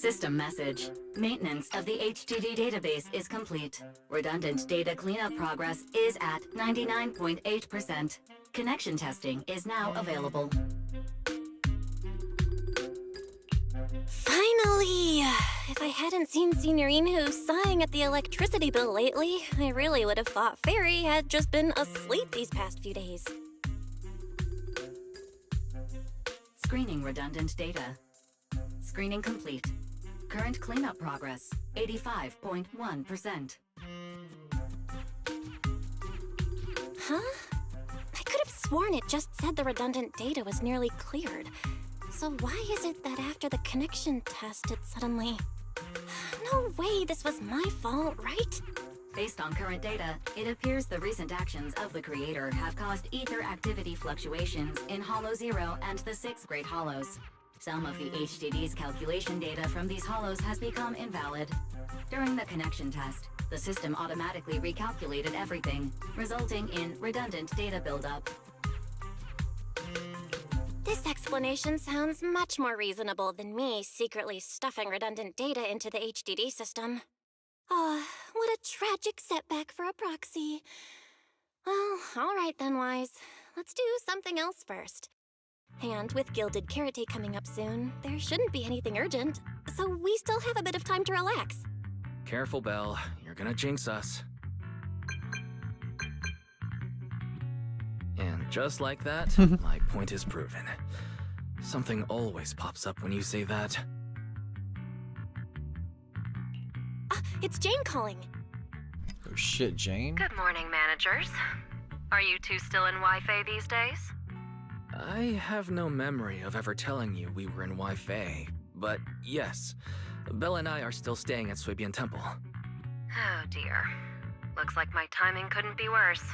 System message. Maintenance of the HDD database is complete. Redundant data cleanup progress is at 99.8%. Connection testing is now available. Finally! If I hadn't seen Signorine sighing at the electricity bill lately, I really would have thought Fairy had just been asleep these past few days. Screening redundant data. Screening complete. Current cleanup progress, 85.1%. Huh? I could have sworn it just said the redundant data was nearly cleared. So why is it that after the connection test, it suddenly... No way this was my fault, right? Based on current data, it appears the recent actions of the creator have caused ether activity fluctuations in Hollow 0 and the 6th grade hollows. Some of the HDD's calculation data from these hollows has become invalid. During the connection test, the system automatically recalculated everything, resulting in redundant data buildup. This explanation sounds much more reasonable than me secretly stuffing redundant data into the HDD system. Oh, what a tragic setback for a proxy. Well, all right then, Wise. Let's do something else first. And with Gilded Carrot Day coming up soon, there shouldn't be anything urgent, so we still have a bit of time to relax. Careful, Belle. You're gonna jinx us. And just like that, my point is proven. Something always pops up when you say that. It's Jane calling. Oh shit, Jane? Good morning, managers. Are you two still in Wi-Fi these days? I have no memory of ever telling you we were in Wi-Fi, but yes, Belle and I are still staying at Suibian Temple. Oh dear. Looks like my timing couldn't be worse.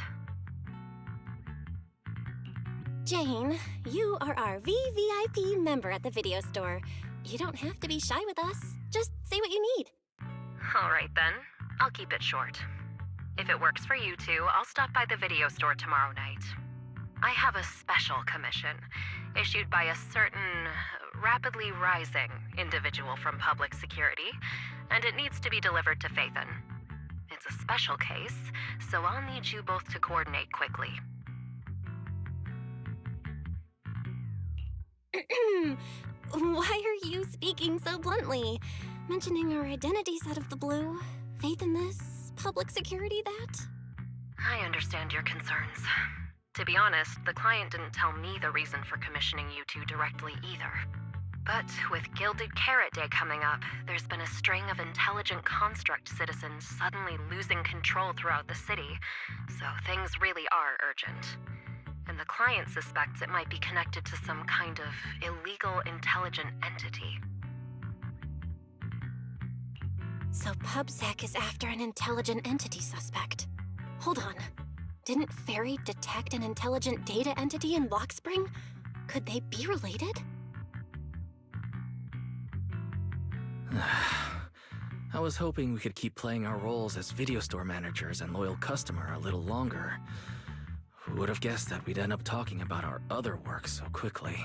Jane, you are our VVIP member at the video store. You don't have to be shy with us. Just say what you need. All right then, I'll keep it short. If it works for you two, I'll stop by the video store tomorrow night. I have a special commission issued by a certain rapidly rising individual from public security, and it needs to be delivered to Phaethon. It's a special case, so I'll need you both to coordinate quickly. Why are you speaking so bluntly? Mentioning our identities out of the blue? Faith in this? Public security that? I understand your concerns. To be honest, the client didn't tell me the reason for commissioning you two directly either. But with Gilded Carrot Day coming up, there's been a string of intelligent construct citizens suddenly losing control throughout the city, so things really are urgent. And the client suspects it might be connected to some kind of illegal intelligent entity. So PubSec is after an intelligent entity suspect. Hold on. Didn't Fairy detect an intelligent data entity in Lockspring? Could they be related? I was hoping we could keep playing our roles as video store managers and loyal customer a little longer. Who would have guessed that we'd end up talking about our other work so quickly?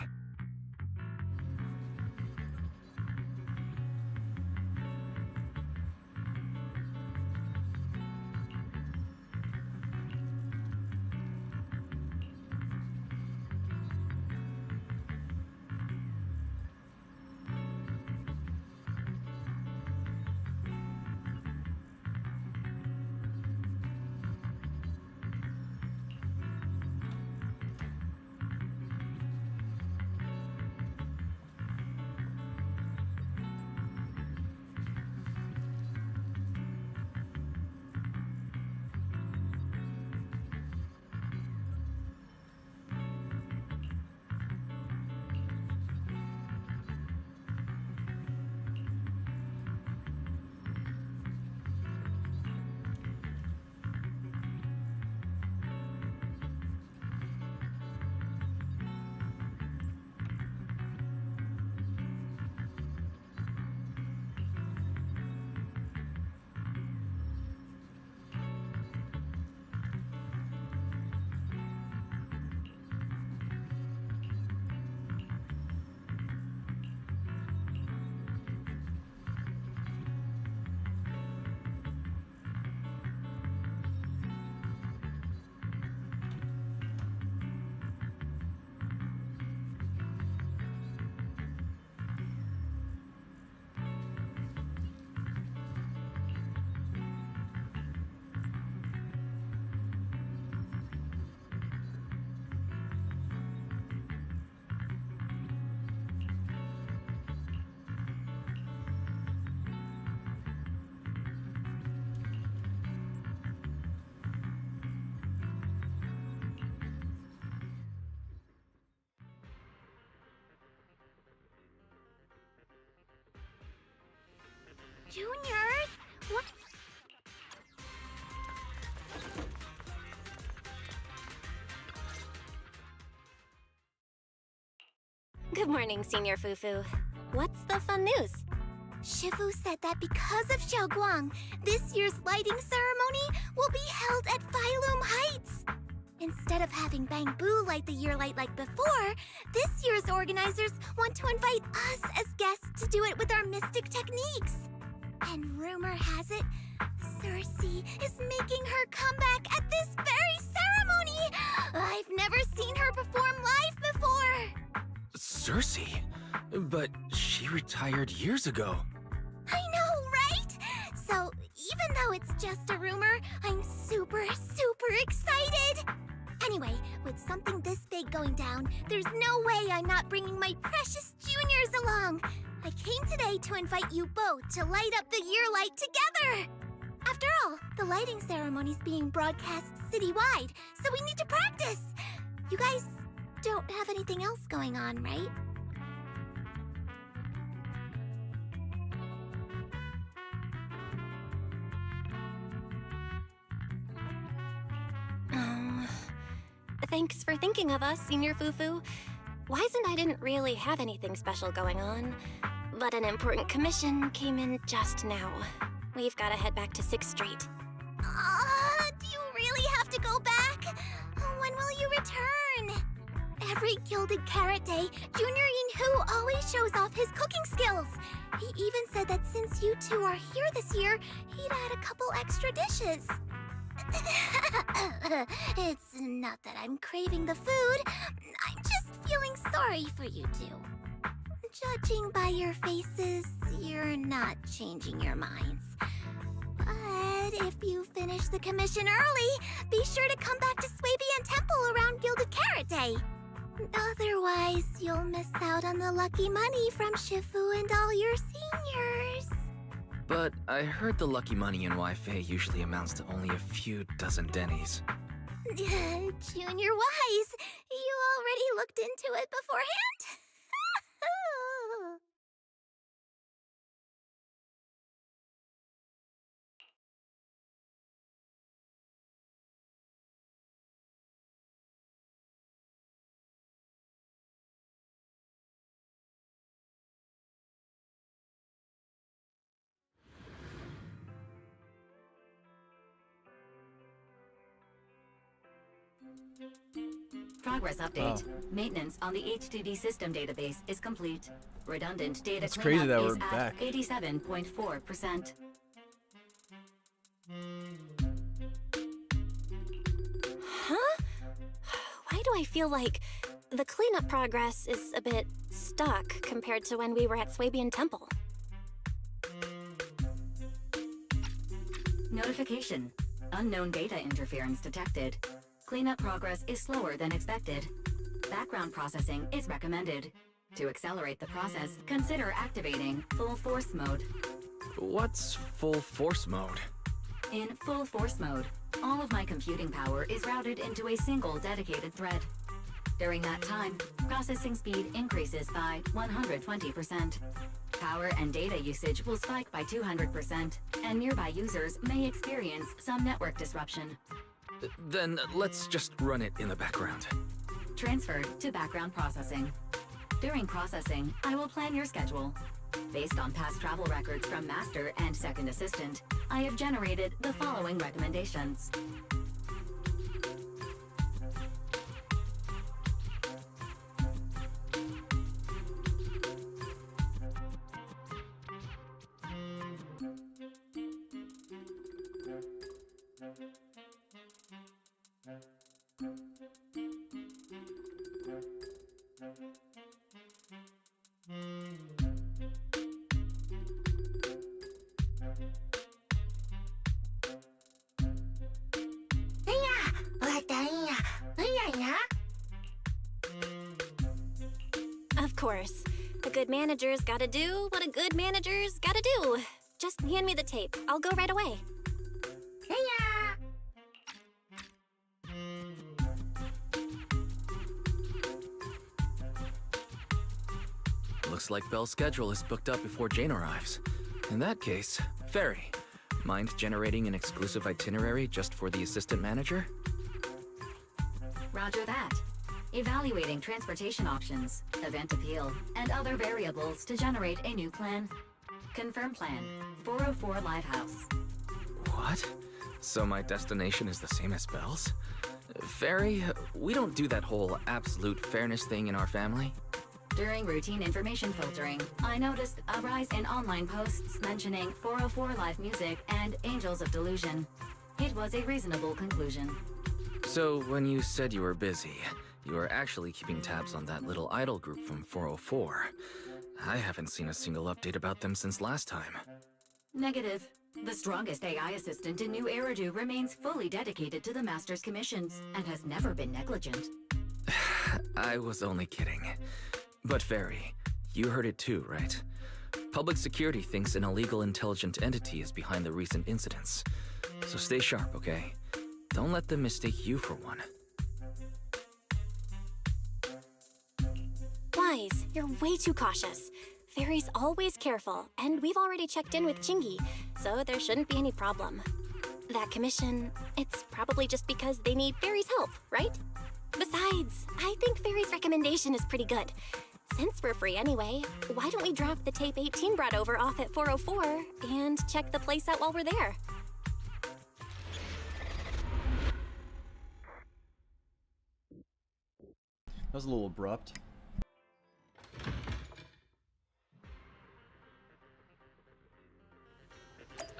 Juniors? What? Good morning, Senior Fufu. What's the fun news? Shifu said that because of Xiaoguang, this year's lighting ceremony will be held at Phylum Heights. Instead of having Bangbu light the year light like before, this year's organizers want to invite us as guests to do it with our mystic techniques. And rumor has it, Cersei is making her comeback at this very ceremony! I've never seen her perform live before! Cersei? But she retired years ago. I know, right? So, even though it's just a rumor, I'm super excited! Anyway, with something this big going down, there's no way I'm not bringing my precious juniors along! I came today to invite you both to light up the year light together! After all, the lighting ceremony's being broadcast citywide, so we need to practice! You guys don't have anything else going on, right? Thanks for thinking of us, Senior Fufu. Wise and I didn't really have anything special going on, but an important commission came in just now. We've got to head back to 6th Street. Do you really have to go back? When will you return? Every Gilded Carrot Day, Junior Yinhu always shows off his cooking skills. He even said that since you two are here this year, he'd add a couple extra dishes. It's not that I'm craving the food. I'm just feeling sorry for you two. Judging by your faces, you're not changing your minds. But if you finish the commission early, be sure to come back to Swabian Temple around Gilded Carrot Day. Otherwise, you'll miss out on the lucky money from Shifu and all your seniors. But I heard the lucky money in Wi-Fi usually amounts to only a few dozen dennies. Junior Wise, you already looked into it beforehand? Progress update. Maintenance on the HDD system database is complete. Redundant data It's crazy that cleanup we're is at back. 87.4%. Huh? Why do I feel like the cleanup progress is a bit stuck compared to when we were at Swabian Temple? Notification. Unknown data interference detected. Cleanup progress is slower than expected. Background processing is recommended. To accelerate the process, consider activating full force mode. What's full force mode? In full force mode, all of my computing power is routed into a single dedicated thread. During that time, processing speed increases by 120%. Power and data usage will spike by 200%, and nearby users may experience some network disruption. Then let's just run it in the background. Transferred to background processing. During processing, I will plan your schedule. Based on past travel records from Master and Second Assistant, I have generated the following recommendations. Of course. A good manager's gotta do what a good manager's gotta do. Just hand me the tape. I'll go right away. Looks like Belle's schedule is booked up before Jane arrives. In that case, Ferry, mind generating an exclusive itinerary just for the assistant manager? Roger that. Evaluating transportation options, event appeal, and other variables to generate a new plan. Confirm plan, 404 Livehouse. What? So my destination is the same as Belle's? Ferry, we don't do that whole absolute fairness thing in our family. During routine information filtering, I noticed a rise in online posts mentioning 404 Live Music and Angels of Delusion. It was a reasonable conclusion. So when you said you were busy, you were actually keeping tabs on that little idol group from 404. I haven't seen a single update about them since last time. Negative. The strongest AI assistant in New Eridu remains fully dedicated to the Master's commissions and has never been negligent. I was only kidding. But Ferry, you heard it too, right? Public security thinks an illegal intelligent entity is behind the recent incidents. So stay sharp, okay? Don't let them mistake you for one. Wise, you're way too cautious. Fairy's always careful, and we've already checked in with Chingy, so there shouldn't be any problem. That commission, it's probably just because they need Fairy's help, right? Besides, I think Fairy's recommendation is pretty good. Since we're free anyway, why don't we drop the tape 18 brought over off at 404 and check the place out while we're there? That was a little abrupt.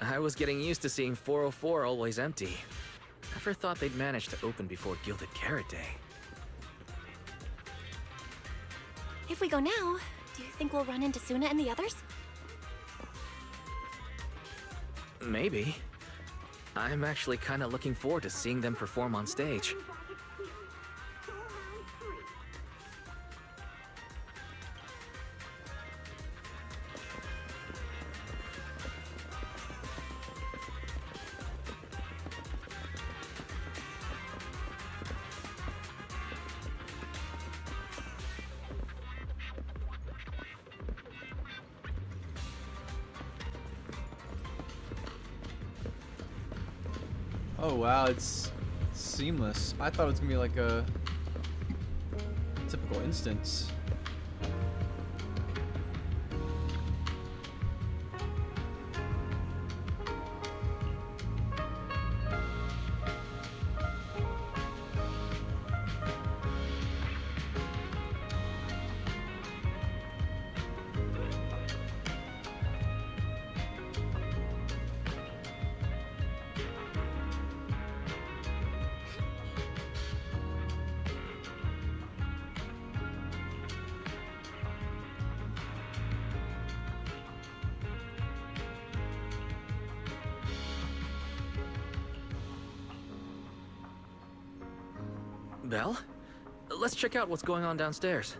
I was getting used to seeing 404 always empty. Never thought they'd manage to open before Gilded Carrot Day. If we go now, do you think we'll run into Suna and the others? Maybe. I'm actually kinda looking forward to seeing them perform on stage. Oh wow, it's seamless. I thought it was gonna be like a typical instance. Belle? Let's check out what's going on downstairs.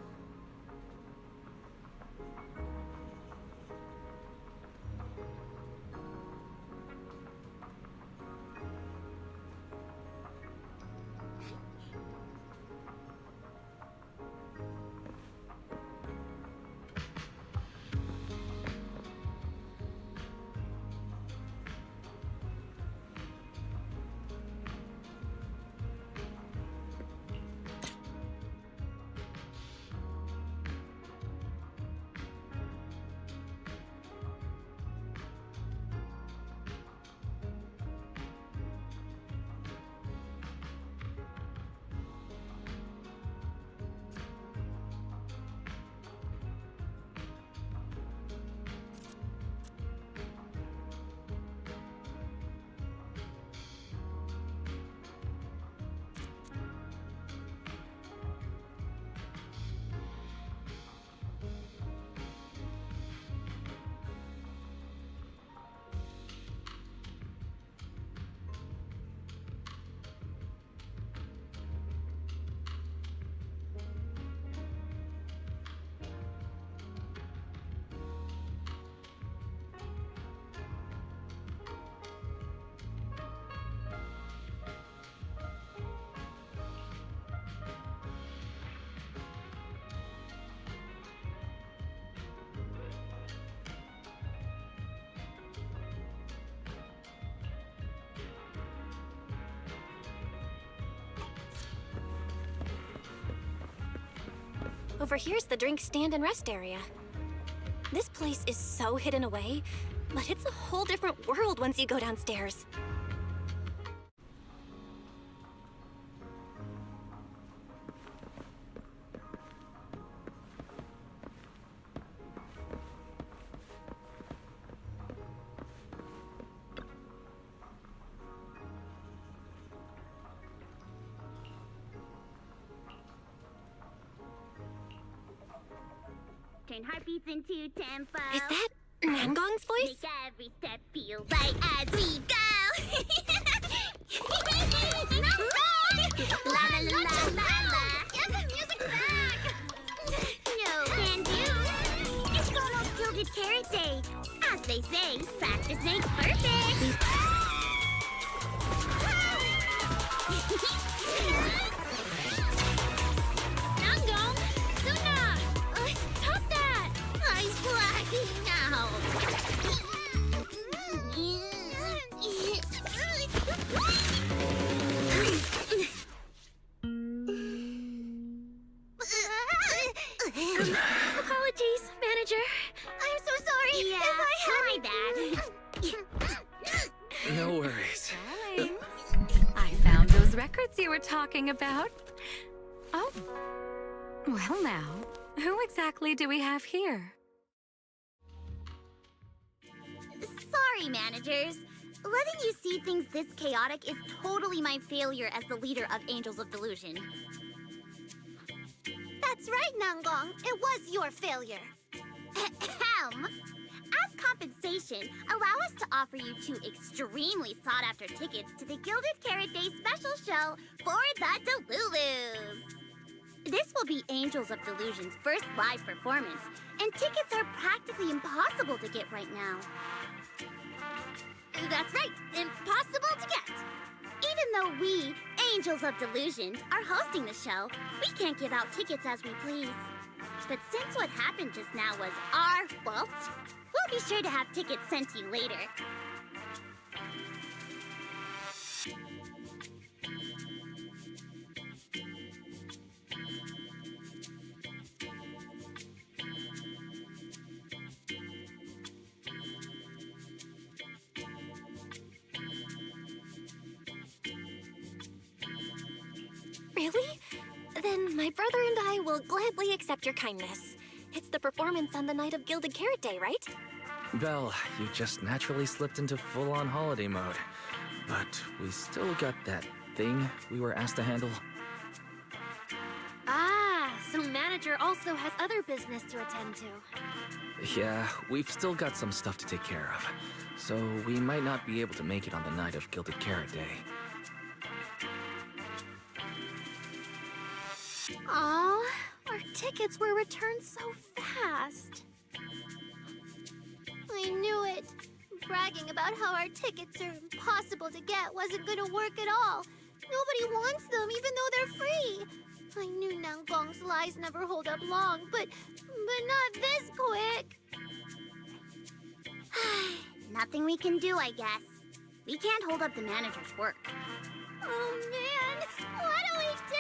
Over here's the drink stand and rest area. This place is so hidden away, but it's a whole different world once you go downstairs. Turn heartbeats into tempo. Is that Nangong's voice? Make every step feel right as we go. La la la la la. Get the music back. No can do. It's Gono's Gilded Carrot Day. As they say, practice makes perfect. Nangong, Suna, stop that! I'm blacking Apologies, manager. I'm so sorry. Yeah, if I had No worries. Darling, I found those records you were talking about. Oh. Well now, who exactly do we have here? Sorry, managers. Letting you see things this chaotic is totally my failure as the leader of Angels of Delusion. That's right, Nangong. It was your failure. Ahem. As compensation, allow us to offer you 2 extremely sought-after tickets to the Gilded Carrot Day special show for the Delulus. This will be Angels of Delusion's first live performance, and tickets are practically impossible to get right now. That's right, impossible to get. Even though we, Angels of Delusion, are hosting the show, we can't give out tickets as we please. But since what happened just now was our fault, we'll be sure to have tickets sent to you later. Really? Then my brother and I will gladly accept your kindness. It's the performance on the night of Gilded Carrot Day, right? Belle, you just naturally slipped into full-on holiday mode. But we still got that thing we were asked to handle. Ah, so manager also has other business to attend to. Yeah, we've still got some stuff to take care of. So we might not be able to make it on the night of Gilded Carrot Day. Aw, our tickets were returned so fast. I knew it. Bragging about how our tickets are impossible to get wasn't gonna work at all. Nobody wants them, even though they're free. I knew Nangong's lies never hold up long, but not this quick. Nothing we can do, I guess. We can't hold up the manager's work. Oh man, what do we do?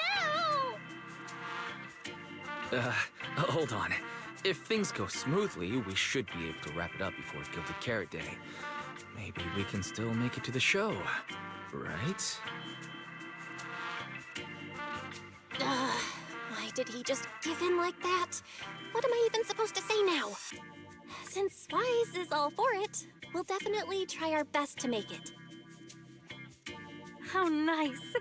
Hold on. If things go smoothly, we should be able to wrap it up before Gilded Carrot Day. Maybe we can still make it to the show, right? Why did he just give in like that? What am I even supposed to say now? Since Wise is all for it, we'll definitely try our best to make it. How nice.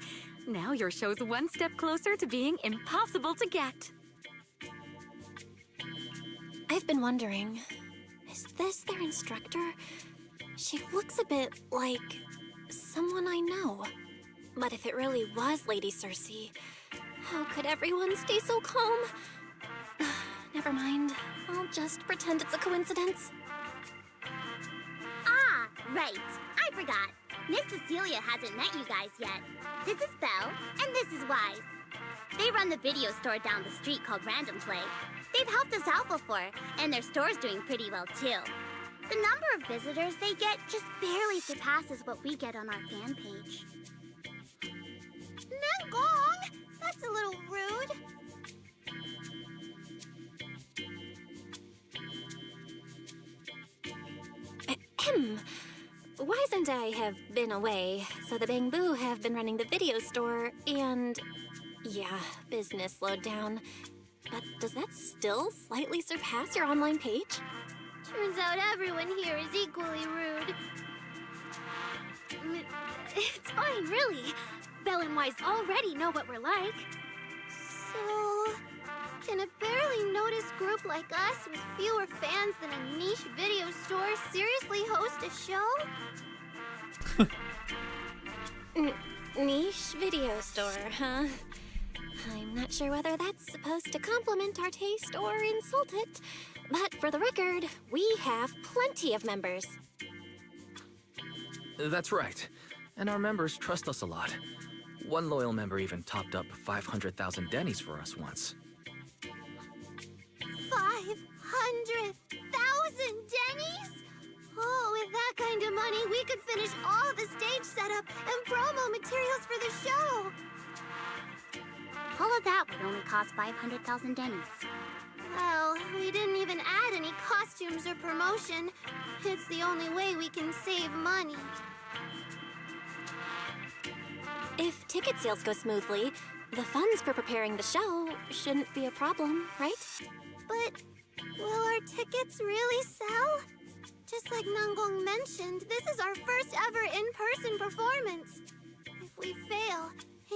Now your show's one step closer to being impossible to get. I've been wondering, is this their instructor? She looks a bit like someone I know. But if it really was Lady Cersei, how could everyone stay so calm? Never mind. I'll just pretend it's a coincidence. Ah, right. I forgot. Miss Cecilia hasn't met you guys yet. This is Belle, and this is Wise. They run the video store down the street called Random Play. They've helped us out before, and their store's doing pretty well too. The number of visitors they get just barely surpasses what we get on our fan page. Nangong! That's a little rude. Wise and I have been away, so the Bangbu have been running the video store, and yeah, business slowed down. But does that still slightly surpass your online page? Turns out everyone here is equally rude. It's fine, really. Belle and Wise already know what we're like. So, can a barely noticed group like us with fewer fans than a niche video store seriously host a show? Niche video store, huh? I'm not sure whether that's supposed to compliment our taste or insult it. But for the record, we have plenty of members. That's right. And our members trust us a lot. One loyal member even topped up 500,000 dennies for us once. 500,000 dennies? Oh, with that kind of money, we could finish all the stage setup and promo materials for the show. All of that would only cost 500,000 dennies. Well, we didn't even add any costumes or promotion. It's the only way we can save money. If ticket sales go smoothly, the funds for preparing the show shouldn't be a problem, right? But will our tickets really sell? Just like Nanggong mentioned, this is our first ever in-person performance. If we fail,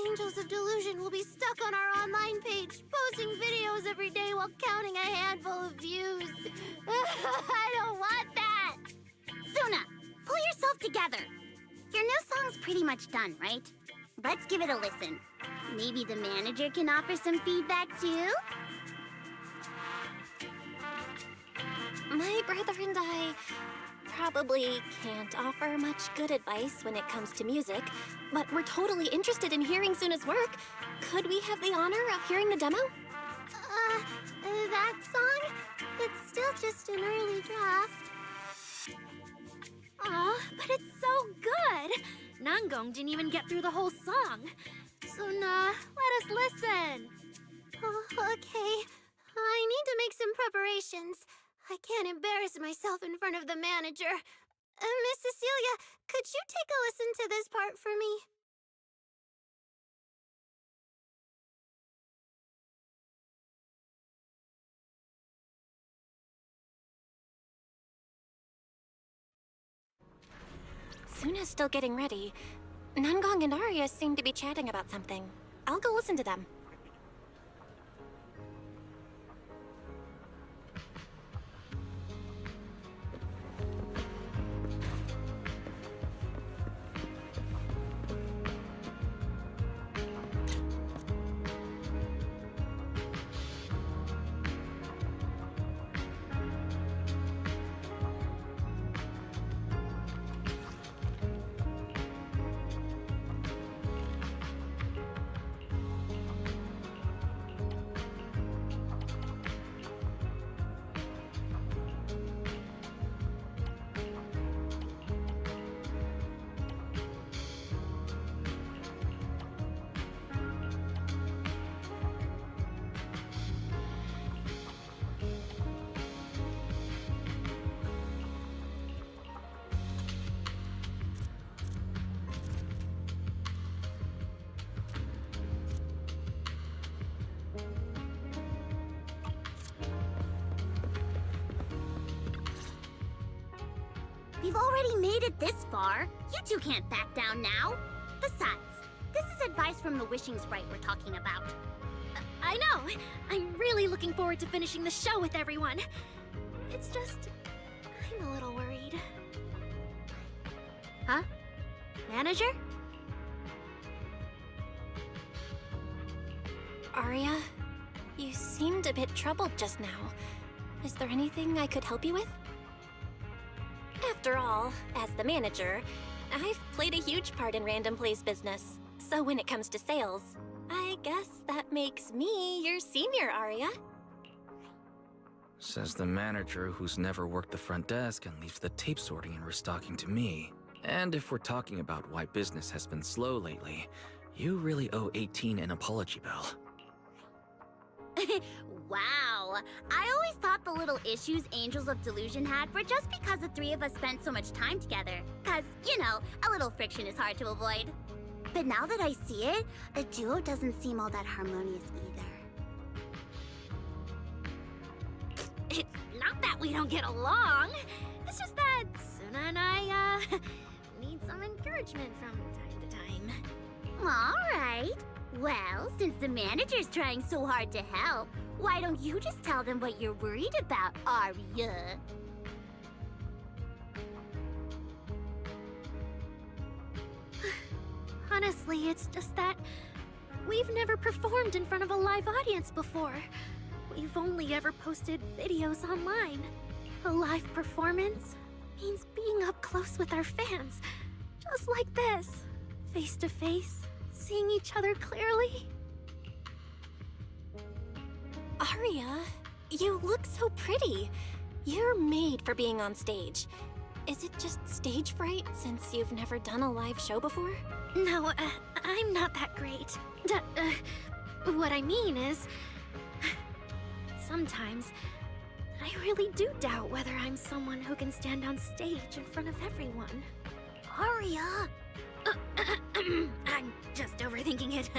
Angels of Delusion will be stuck on our online page, posting videos every day while counting a handful of views. I don't want that! Suna, pull yourself together. Your new song's pretty much done, right? Let's give it a listen. Maybe the manager can offer some feedback too? My brother and I probably can't offer much good advice when it comes to music, but we're totally interested in hearing Suna's work. Could we have the honor of hearing the demo? That song? It's still just an early draft. Aw, but it's so good! Nanggong didn't even get through the whole song. Suna, let us listen. Oh, okay. I need to make some preparations. I can't embarrass myself in front of the manager. Miss Cecilia, could you take a listen to this part for me? Suna's still getting ready. Nanggong and Arya seem to be chatting about something. I'll go listen to them. We've already made it this far. You two can't back down now. Besides, this is advice from the wishing sprite we're talking about. I know! I'm really looking forward to finishing the show with everyone. It's just... I'm a little worried. Huh? Manager? Arya, you seemed a bit troubled just now. Is there anything I could help you with? After all, as the manager, I've played a huge part in Random Play's business. So when it comes to sales, I guess that makes me your senior, Arya. Says the manager who's never worked the front desk and leaves the tape sorting and restocking to me. And if we're talking about why business has been slow lately, you really owe 18 an apology, Belle. Wow. I always thought the little issues Angels of Delusion had were just because the three of us spent so much time together. Cause, you know, a little friction is hard to avoid. But now that I see it, the duo doesn't seem all that harmonious either. It's not that we don't get along. It's just that Suna and I, need some encouragement from time to time. Alright. Well, since the manager's trying so hard to help, why don't you just tell them what you're worried about, Arya? Honestly, it's just that we've never performed in front of a live audience before. We've only ever posted videos online. A live performance means being up close with our fans. Just like this. Face to face, seeing each other clearly. Arya, you look so pretty. You're made for being on stage. Is it just stage fright since you've never done a live show before? No, I'm not that great. What I mean is... Sometimes, I really do doubt whether I'm someone who can stand on stage in front of everyone. Arya! I'm just overthinking it.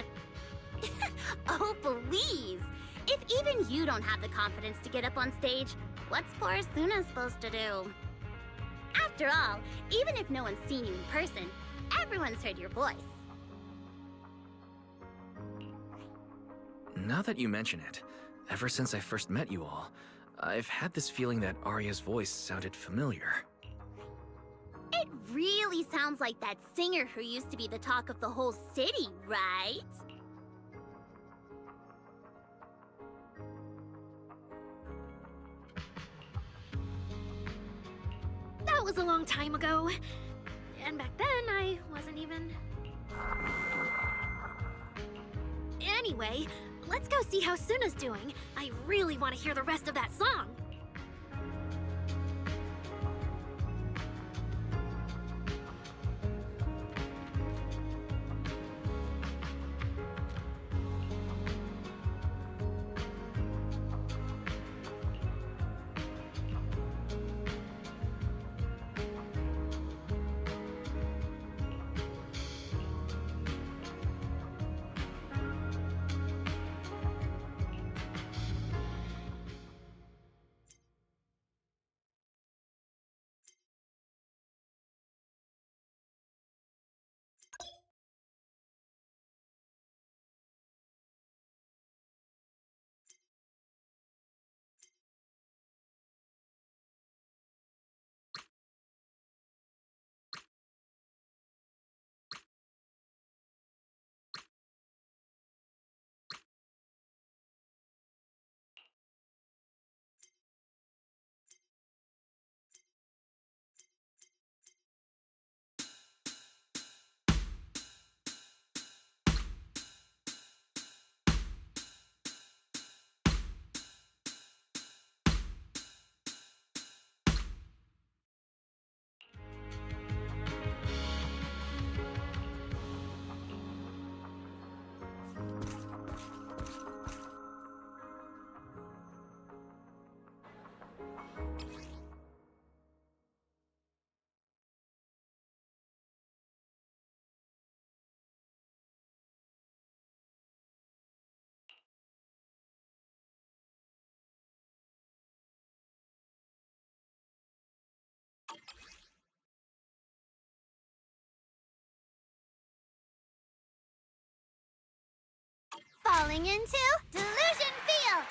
Oh, please! If even you don't have the confidence to get up on stage, what's poor Suna supposed to do? After all, even if no one's seen you in person, everyone's heard your voice. Now that you mention it, ever since I first met you all, I've had this feeling that Arya's voice sounded familiar. It really sounds like that singer who used to be the talk of the whole city, right? That was a long time ago. And back then, I wasn't even... Anyway, let's go see how Suna's doing. I really want to hear the rest of that song. Falling into Delusion Field!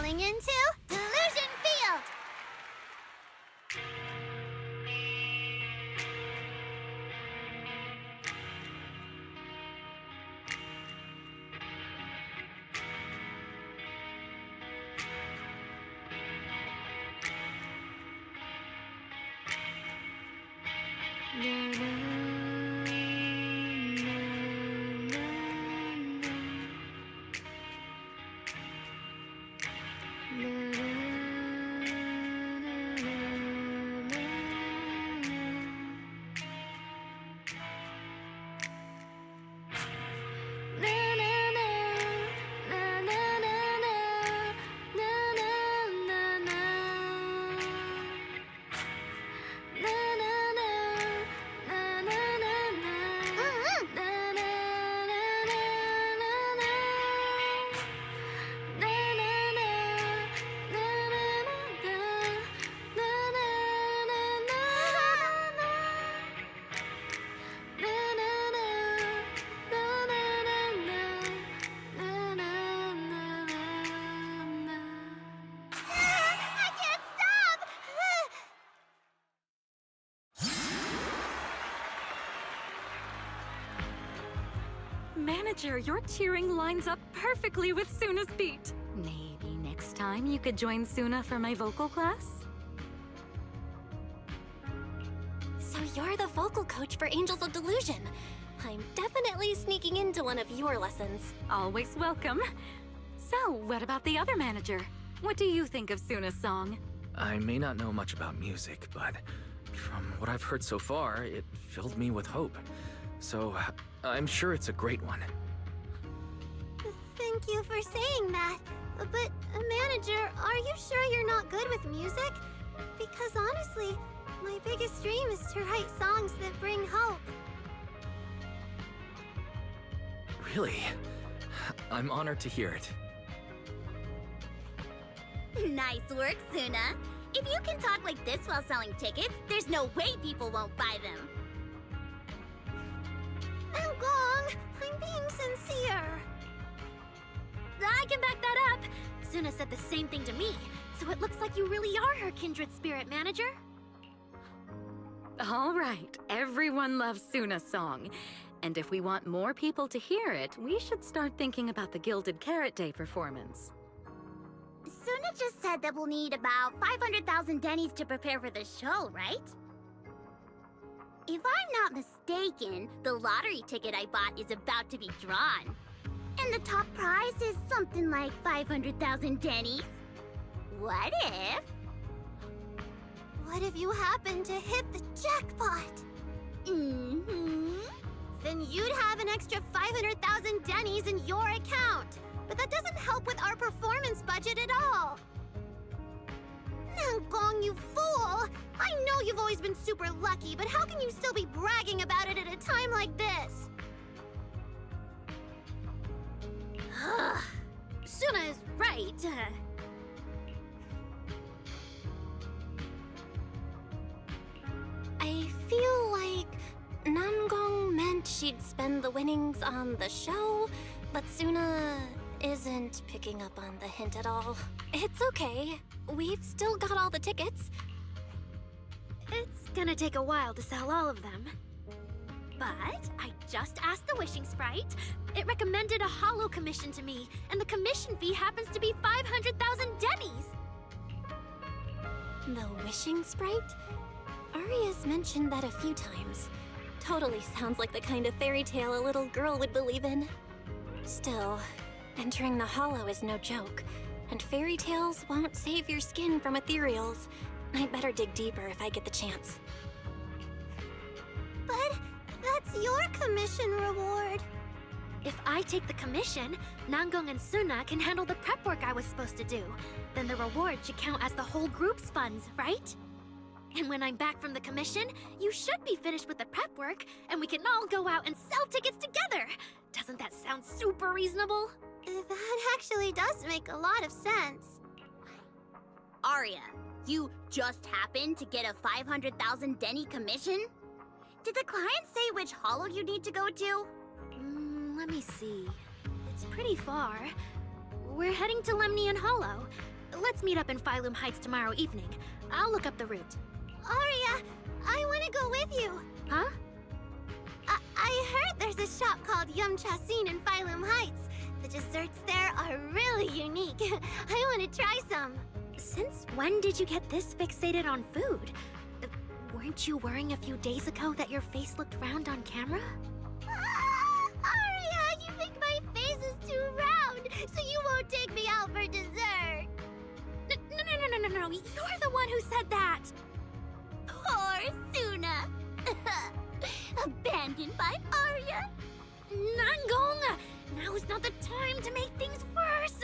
traveling into Delusion Field! Manager, your cheering lines up perfectly with Suna's beat. Maybe next time you could join Suna for my vocal class? So you're the vocal coach for Angels of Delusion. I'm definitely sneaking into one of your lessons. Always welcome. So, what about the other manager? What do you think of Suna's song? I may not know much about music, but from what I've heard so far, it filled me with hope. So, I'm sure it's a great one. Thank you for saying that. But, manager, are you sure you're not good with music? Because honestly, my biggest dream is to write songs that bring hope. Really? I'm honored to hear it. Nice work, Suna. If you can talk like this while selling tickets, there's no way people won't buy them. Gong, I'm being sincere. I can back that up. Suna said the same thing to me, so it looks like you really are her kindred spirit, manager. All right, everyone loves Suna's song. And if we want more people to hear it, we should start thinking about the Gilded Carrot Day performance. Suna just said that we'll need about 500,000 dennies to prepare for the show, right? If I'm not mistaken, the lottery ticket I bought is about to be drawn. And the top prize is something like 500,000 dennies. What if... What if you happen to hit the jackpot? Then you'd have an extra 500,000 dennies in your account. But that doesn't help with our performance budget at all. Gong, you fool! I know you've always been super lucky, but how can you still be bragging about it at a time like this? Suna is right. I feel like Nangong meant she'd spend the winnings on the show, but Suna isn't picking up on the hint at all. It's okay. We've still got all the tickets. It's gonna take a while to sell all of them. But I just asked the Wishing Sprite. It recommended a holo commission to me, and the commission fee happens to be 500,000 dennies. The Wishing Sprite? Aria's mentioned that a few times. Totally sounds like the kind of fairy tale a little girl would believe in. Still, entering the holo is no joke, and fairy tales won't save your skin from ethereals. I'd better dig deeper if I get the chance. But that's your commission reward. If I take the commission, Nangong and Suna can handle the prep work I was supposed to do. Then the reward should count as the whole group's funds, right? And when I'm back from the commission, you should be finished with the prep work, and we can all go out and sell tickets together. Doesn't that sound super reasonable? That actually does make a lot of sense. Aria, you just happened to get a 500,000 denny commission? Did the client say which holo you need to go to? Let me see. It's pretty far. We're heading to Lemnian Hollow. let's meet up in Phylum Heights tomorrow evening. I'll look up the route. Aria, I want to go with you. Huh? I heard there's a shop called Yum Chasin in Phylum Heights. The desserts there are really unique. I want to try some. Since when did you get this fixated on food? Weren't you worrying a few days ago that your face looked round on camera? Aria, you think my face is too round, so you won't take me out for dessert. No, you're the one who said that! Poor Suna. Abandoned by Aria. Nangong! Now is not the time to make things worse!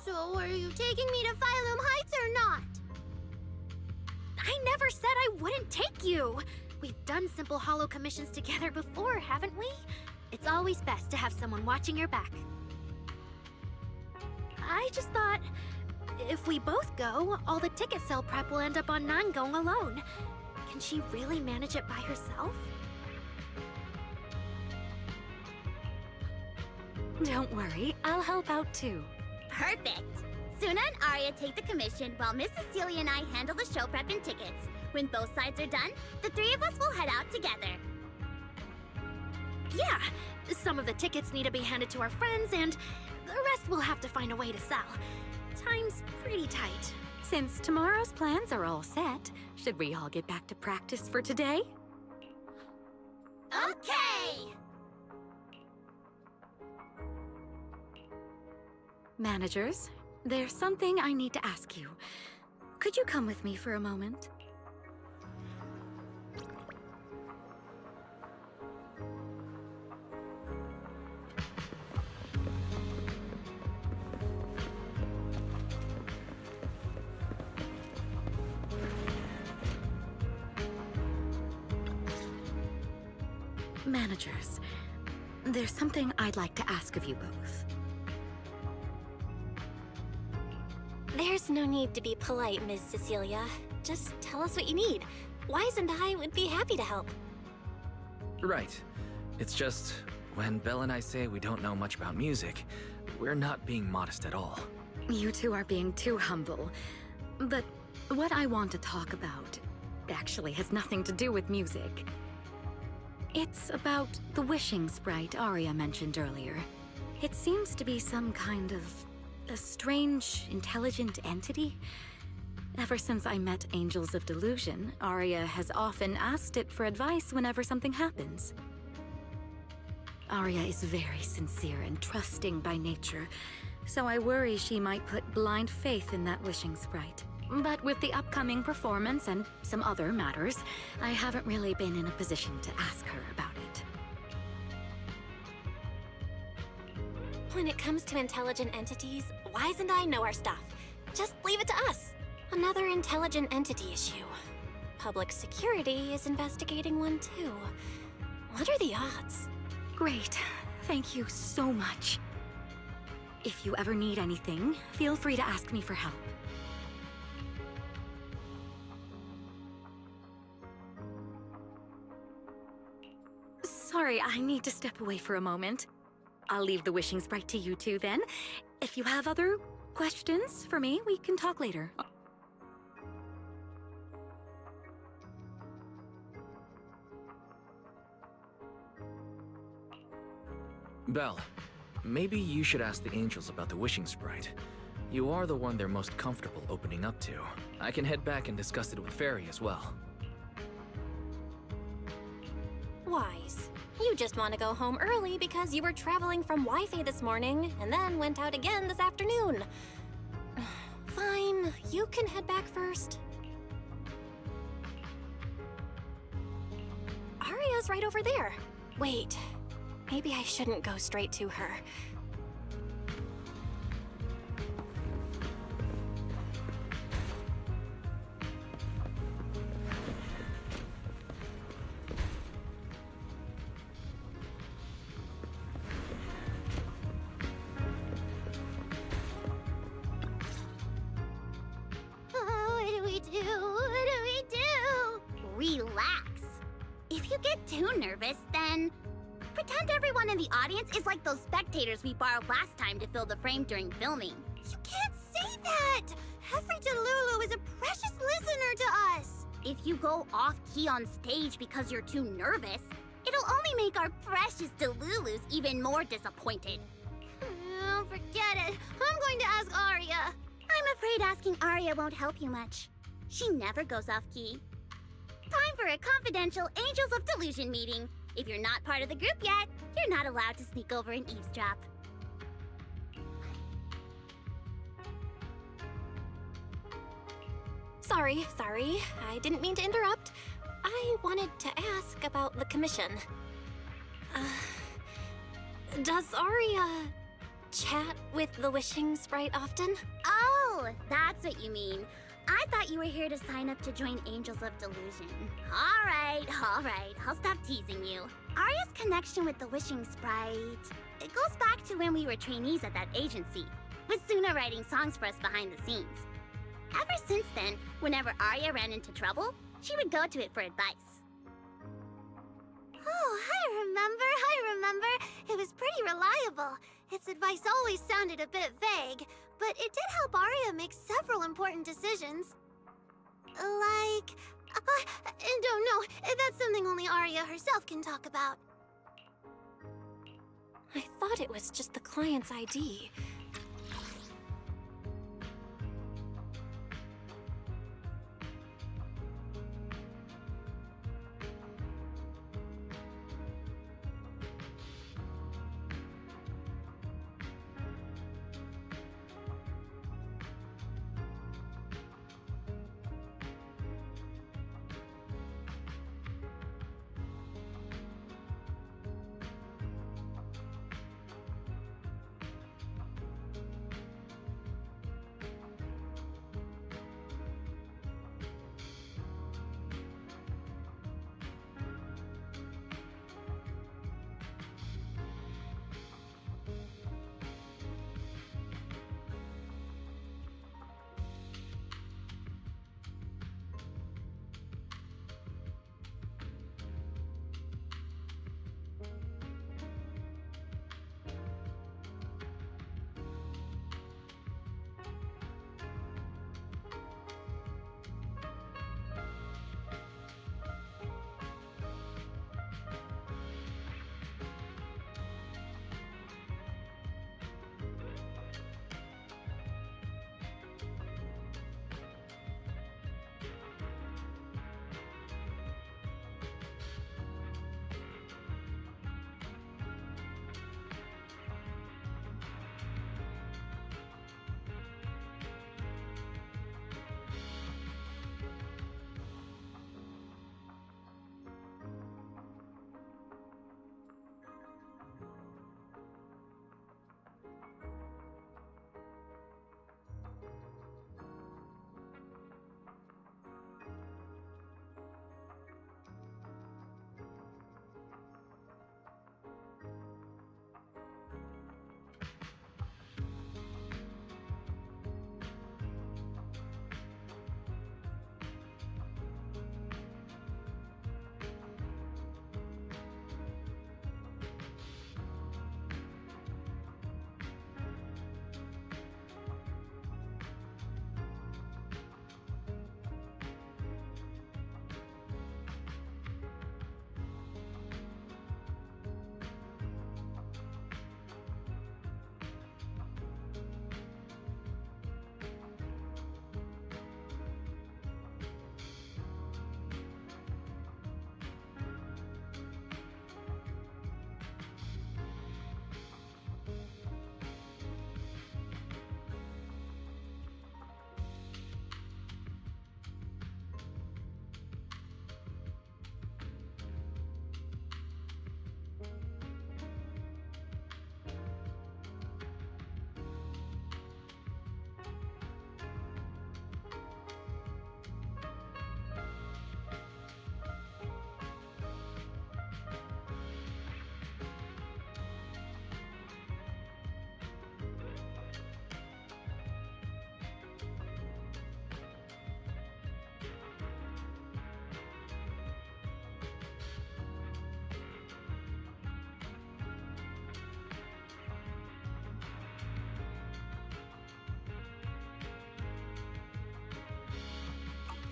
So are you taking me to Phylum Heights or not? I never said I wouldn't take you! We've done simple holo commissions together before, haven't we? It's always best to have someone watching your back. I just thought, if we both go, all the ticket sale prep will end up on Nangong alone. Can she really manage it by herself? Don't worry, I'll help out too. Perfect. Suna and Aria take the commission while Miss Cecilia and I handle the show prep and tickets. When both sides are done, the three of us will head out together. Yeah, some of the tickets need to be handed to our friends, and the rest we'll have to find a way to sell. Time's pretty tight. Since tomorrow's plans are all set, should we all get back to practice for today? Okay! Managers, there's something I need to ask you. Could you come with me for a moment? Managers, there's something I'd like to ask of you both. There's no need to be polite, Ms. Cecilia. Just tell us what you need. Wise and I would be happy to help. Right. It's just, when Belle and I say we don't know much about music, we're not being modest at all. You two are being too humble. But what I want to talk about actually has nothing to do with music. It's about the wishing sprite Aria mentioned earlier. It seems to be some kind of a strange, intelligent entity. Ever since I met Angels of Delusion, Aria has often asked it for advice whenever something happens. Aria is very sincere and trusting by nature, so I worry she might put blind faith in that wishing sprite. But with the upcoming performance and some other matters, I haven't really been in a position to ask her about it. When it comes to intelligent entities, Wise and I know our stuff. Just leave it to us. Another intelligent entity issue. Public security is investigating one too. What are the odds? Great. Thank you so much. If you ever need anything, feel free to ask me for help. Sorry, I need to step away for a moment. I'll leave the wishing sprite to you two then. If you have other questions for me, we can talk later. Belle, maybe you should ask the angels about the wishing sprite. You are the one they're most comfortable opening up to. I can head back and discuss it with Fairy as well. Wise, you just want to go home early because you were traveling from Wi-Fi this morning and then went out again this afternoon. Fine, you can head back first. Aria's right over there. Wait, maybe I shouldn't go straight to her. Relax. If you get too nervous, then pretend everyone in the audience is like those spectators we borrowed last time to fill the frame during filming. You can't say that! Every Delulu is a precious listener to us! If you go off-key on stage because you're too nervous, it'll only make our precious Delulus even more disappointed. Oh, forget it. I'm going to ask Arya. I'm afraid asking Arya won't help you much. She never goes off-key. Time for a confidential Angels of Delusion meeting. If you're not part of the group yet, you're not allowed to sneak over and eavesdrop. Sorry. I didn't mean to interrupt. I wanted to ask about the commission. Does Arya chat with the Wishing Sprite often? Oh, that's what you mean. I thought you were here to sign up to join Angels of Delusion. All right. I'll stop teasing you. Arya's connection with the Wishing Sprite, it goes back to when we were trainees at that agency, with Suna writing songs for us behind the scenes. Ever since then, whenever Arya ran into trouble, she would go to it for advice. Oh, I remember. It was pretty reliable. Its advice always sounded a bit vague, but it did help Arya make several important decisions. I don't know. That's something only Arya herself can talk about. I thought it was just the client's ID.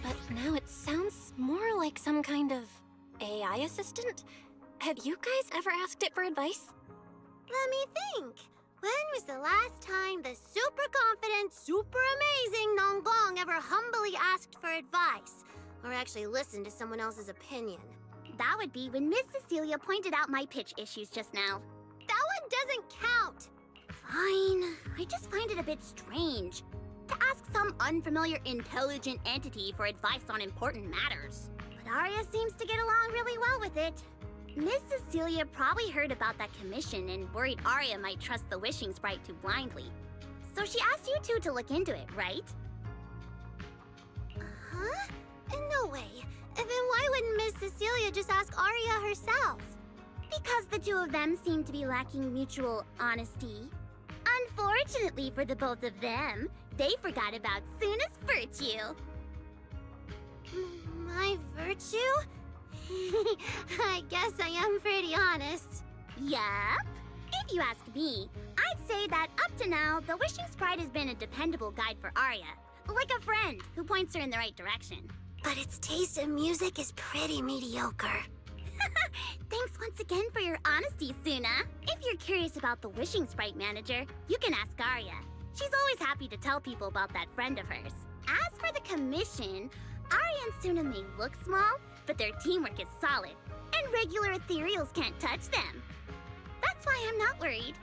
but now it sounds more like some kind of AI assistant. Have you guys ever asked it for advice? Let me think. When was the last time the super confident, super amazing Nonggong ever humbly asked for advice? Or actually listened to someone else's opinion? That would be when Miss Cecilia pointed out my pitch issues just now. That one doesn't count! Fine. I just find it a bit strange to ask some unfamiliar intelligent entity for advice on important matters. But Arya seems to get along really well with it. Miss Cecilia probably heard about that commission and worried Arya might trust the wishing sprite too blindly. So she asked you two to look into it, right? Huh? No way. Then why wouldn't Miss Cecilia just ask Arya herself? Because the two of them seem to be lacking mutual honesty. Unfortunately for the both of them, they forgot about Suna's virtue. My virtue? I guess I am pretty honest. Yup. If you ask me, I'd say that up to now, the Wishing Sprite has been a dependable guide for Arya. Like a friend who points her in the right direction. But its taste in music is pretty mediocre. Thanks once again for your honesty, Suna. If you're curious about the Wishing Sprite manager, you can ask Arya. She's always happy to tell people about that friend of hers. As for the commission, Arya and Suna may look small, but their teamwork is solid, and regular ethereals can't touch them. That's why I'm not worried.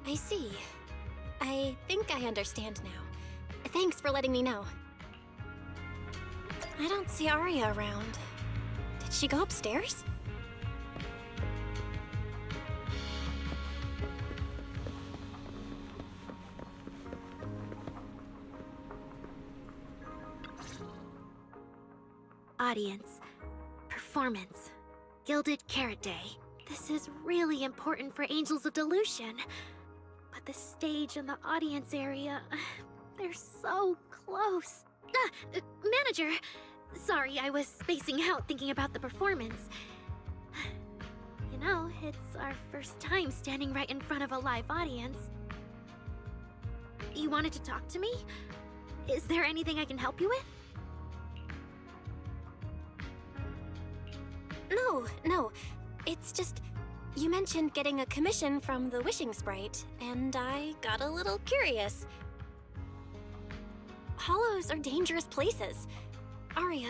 I see. I think I understand now. Thanks for letting me know. I don't see Arya around. Did she go upstairs? Audience. Performance. Gilded Carrot Day. This is really important for Angels of Delusion. But the stage and the audience area, they're so close. Manager! Sorry, I was spacing out thinking about the performance. You know, it's our first time standing right in front of a live audience. You wanted to talk to me? Is there anything I can help you with? No. It's just, you mentioned getting a commission from the Wishing Sprite, and I got a little curious. Hollows are dangerous places. Arya,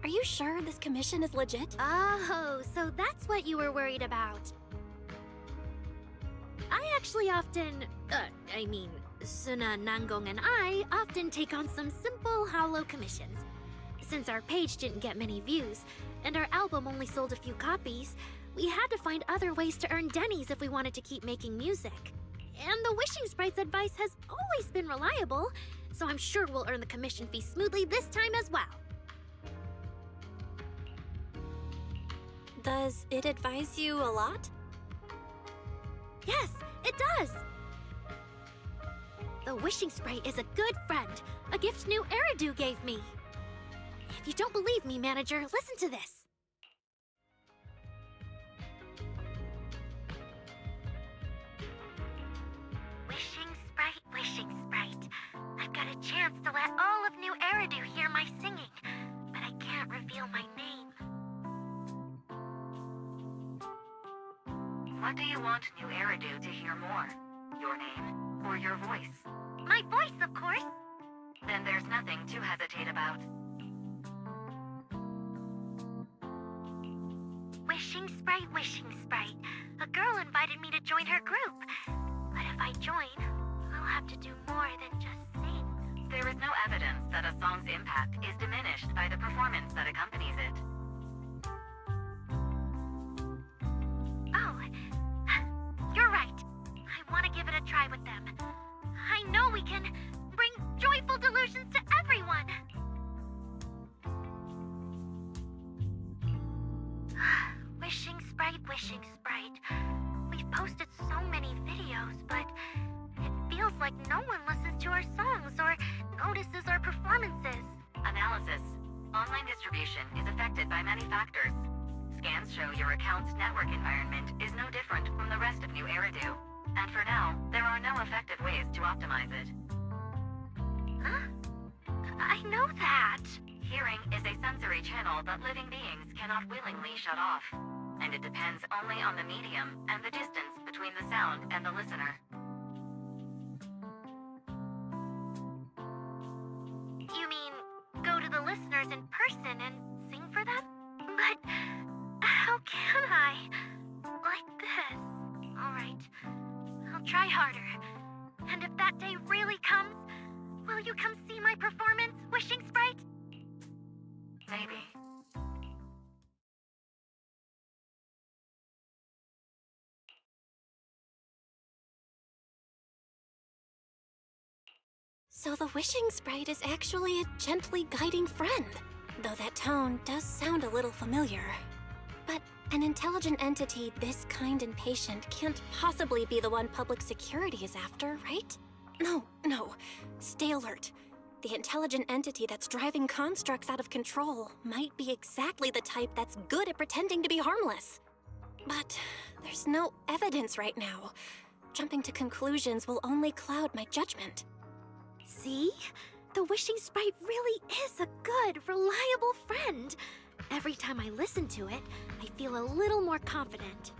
are you sure this commission is legit? Oh, so that's what you were worried about. I actually often, Suna, Nangong, and I often take on some simple hollow commissions. Since our page didn't get many views, and our album only sold a few copies, we had to find other ways to earn dennies if we wanted to keep making music. And the Wishing Sprite's advice has always been reliable, so I'm sure we'll earn the commission fee smoothly this time as well. Does it advise you a lot? Yes, it does! The Wishing Sprite is a good friend, a gift new Eridu gave me. If you don't believe me, manager, listen to this. Wishing Sprite. I've got a chance to let all of New Eridu hear my singing, but I can't reveal my name. What do you want New Eridu to hear more? Your name or your voice? My voice, of course. Then there's nothing to hesitate about. Wishing Sprite. A girl invited me to join her group. But if I join, I'll have to do more than just sing. There is no evidence that a song's impact is diminished by the performance that accompanies it. Oh, you're right. I want to give it a try with them. I know we can bring joyful delusions to everyone. Wishing Sprite. We've posted so many videos, but it feels like no one listens to our songs or notices our performances. Analysis. Online distribution is affected by many factors. Scans show your account's network environment is no different from the rest of New Eridu. And for now, there are no effective ways to optimize it. Huh? I know that. Hearing is a sensory channel that living beings cannot willingly shut off. And it depends only on the medium and the distance between the sound and the listener. You mean, go to the listeners in person and sing for them? But how can I? Like this. Alright, I'll try harder. And if that day really comes, will you come see my performance, Wishing Sprite? Maybe. So the Wishing Sprite is actually a gently guiding friend, though that tone does sound a little familiar. But an intelligent entity this kind and patient can't possibly be the one public security is after, right? No. Stay alert. The intelligent entity that's driving constructs out of control might be exactly the type that's good at pretending to be harmless. But there's no evidence right now. Jumping to conclusions will only cloud my judgment. See? The Wishing Sprite really is a good, reliable friend. Every time I listen to it, I feel a little more confident.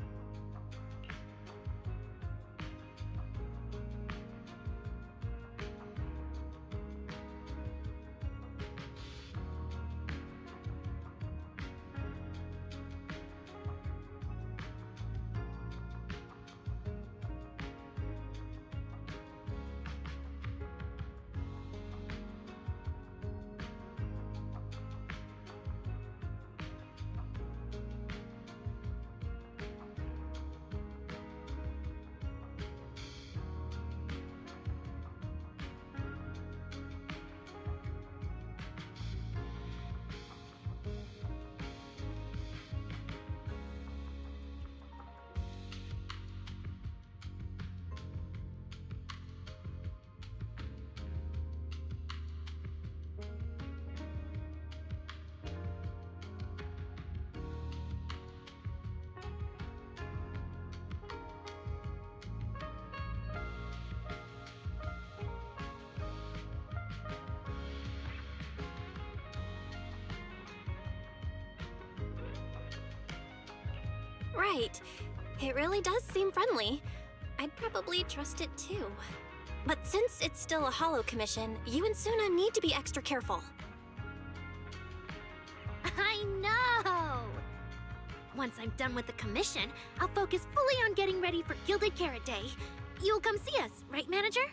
Right. It really does seem friendly. I'd probably trust it too. But since it's still a holo commission, you and Suna need to be extra careful. I know! Once I'm done with the commission, I'll focus fully on getting ready for Gilded Carrot Day. You'll come see us, right, Manager?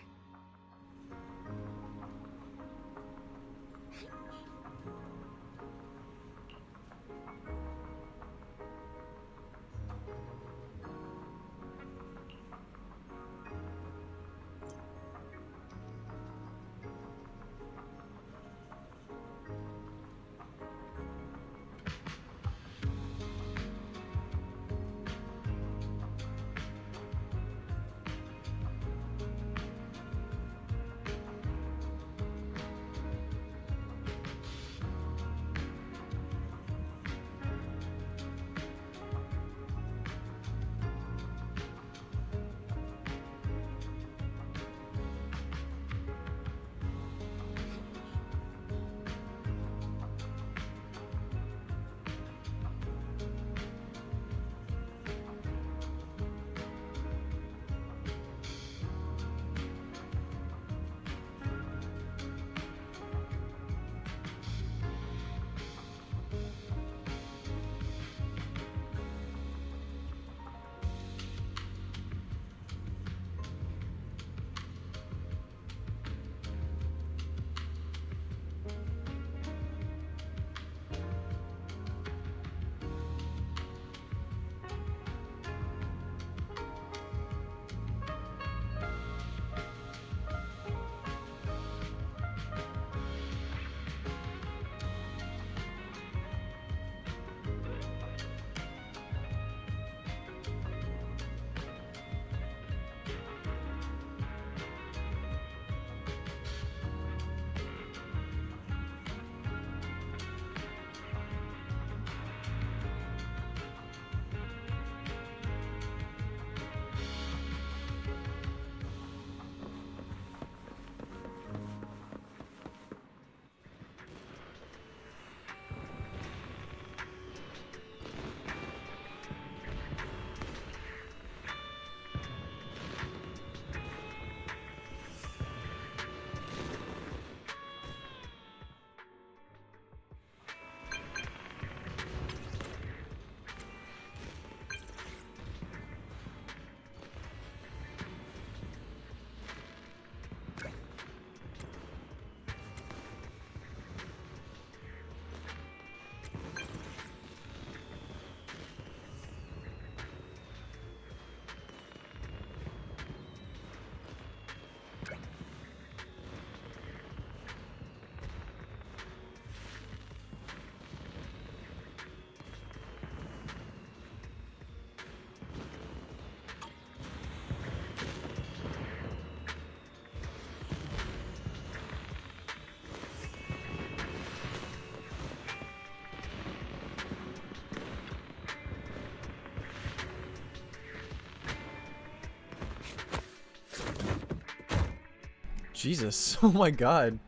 Jesus. Oh my god.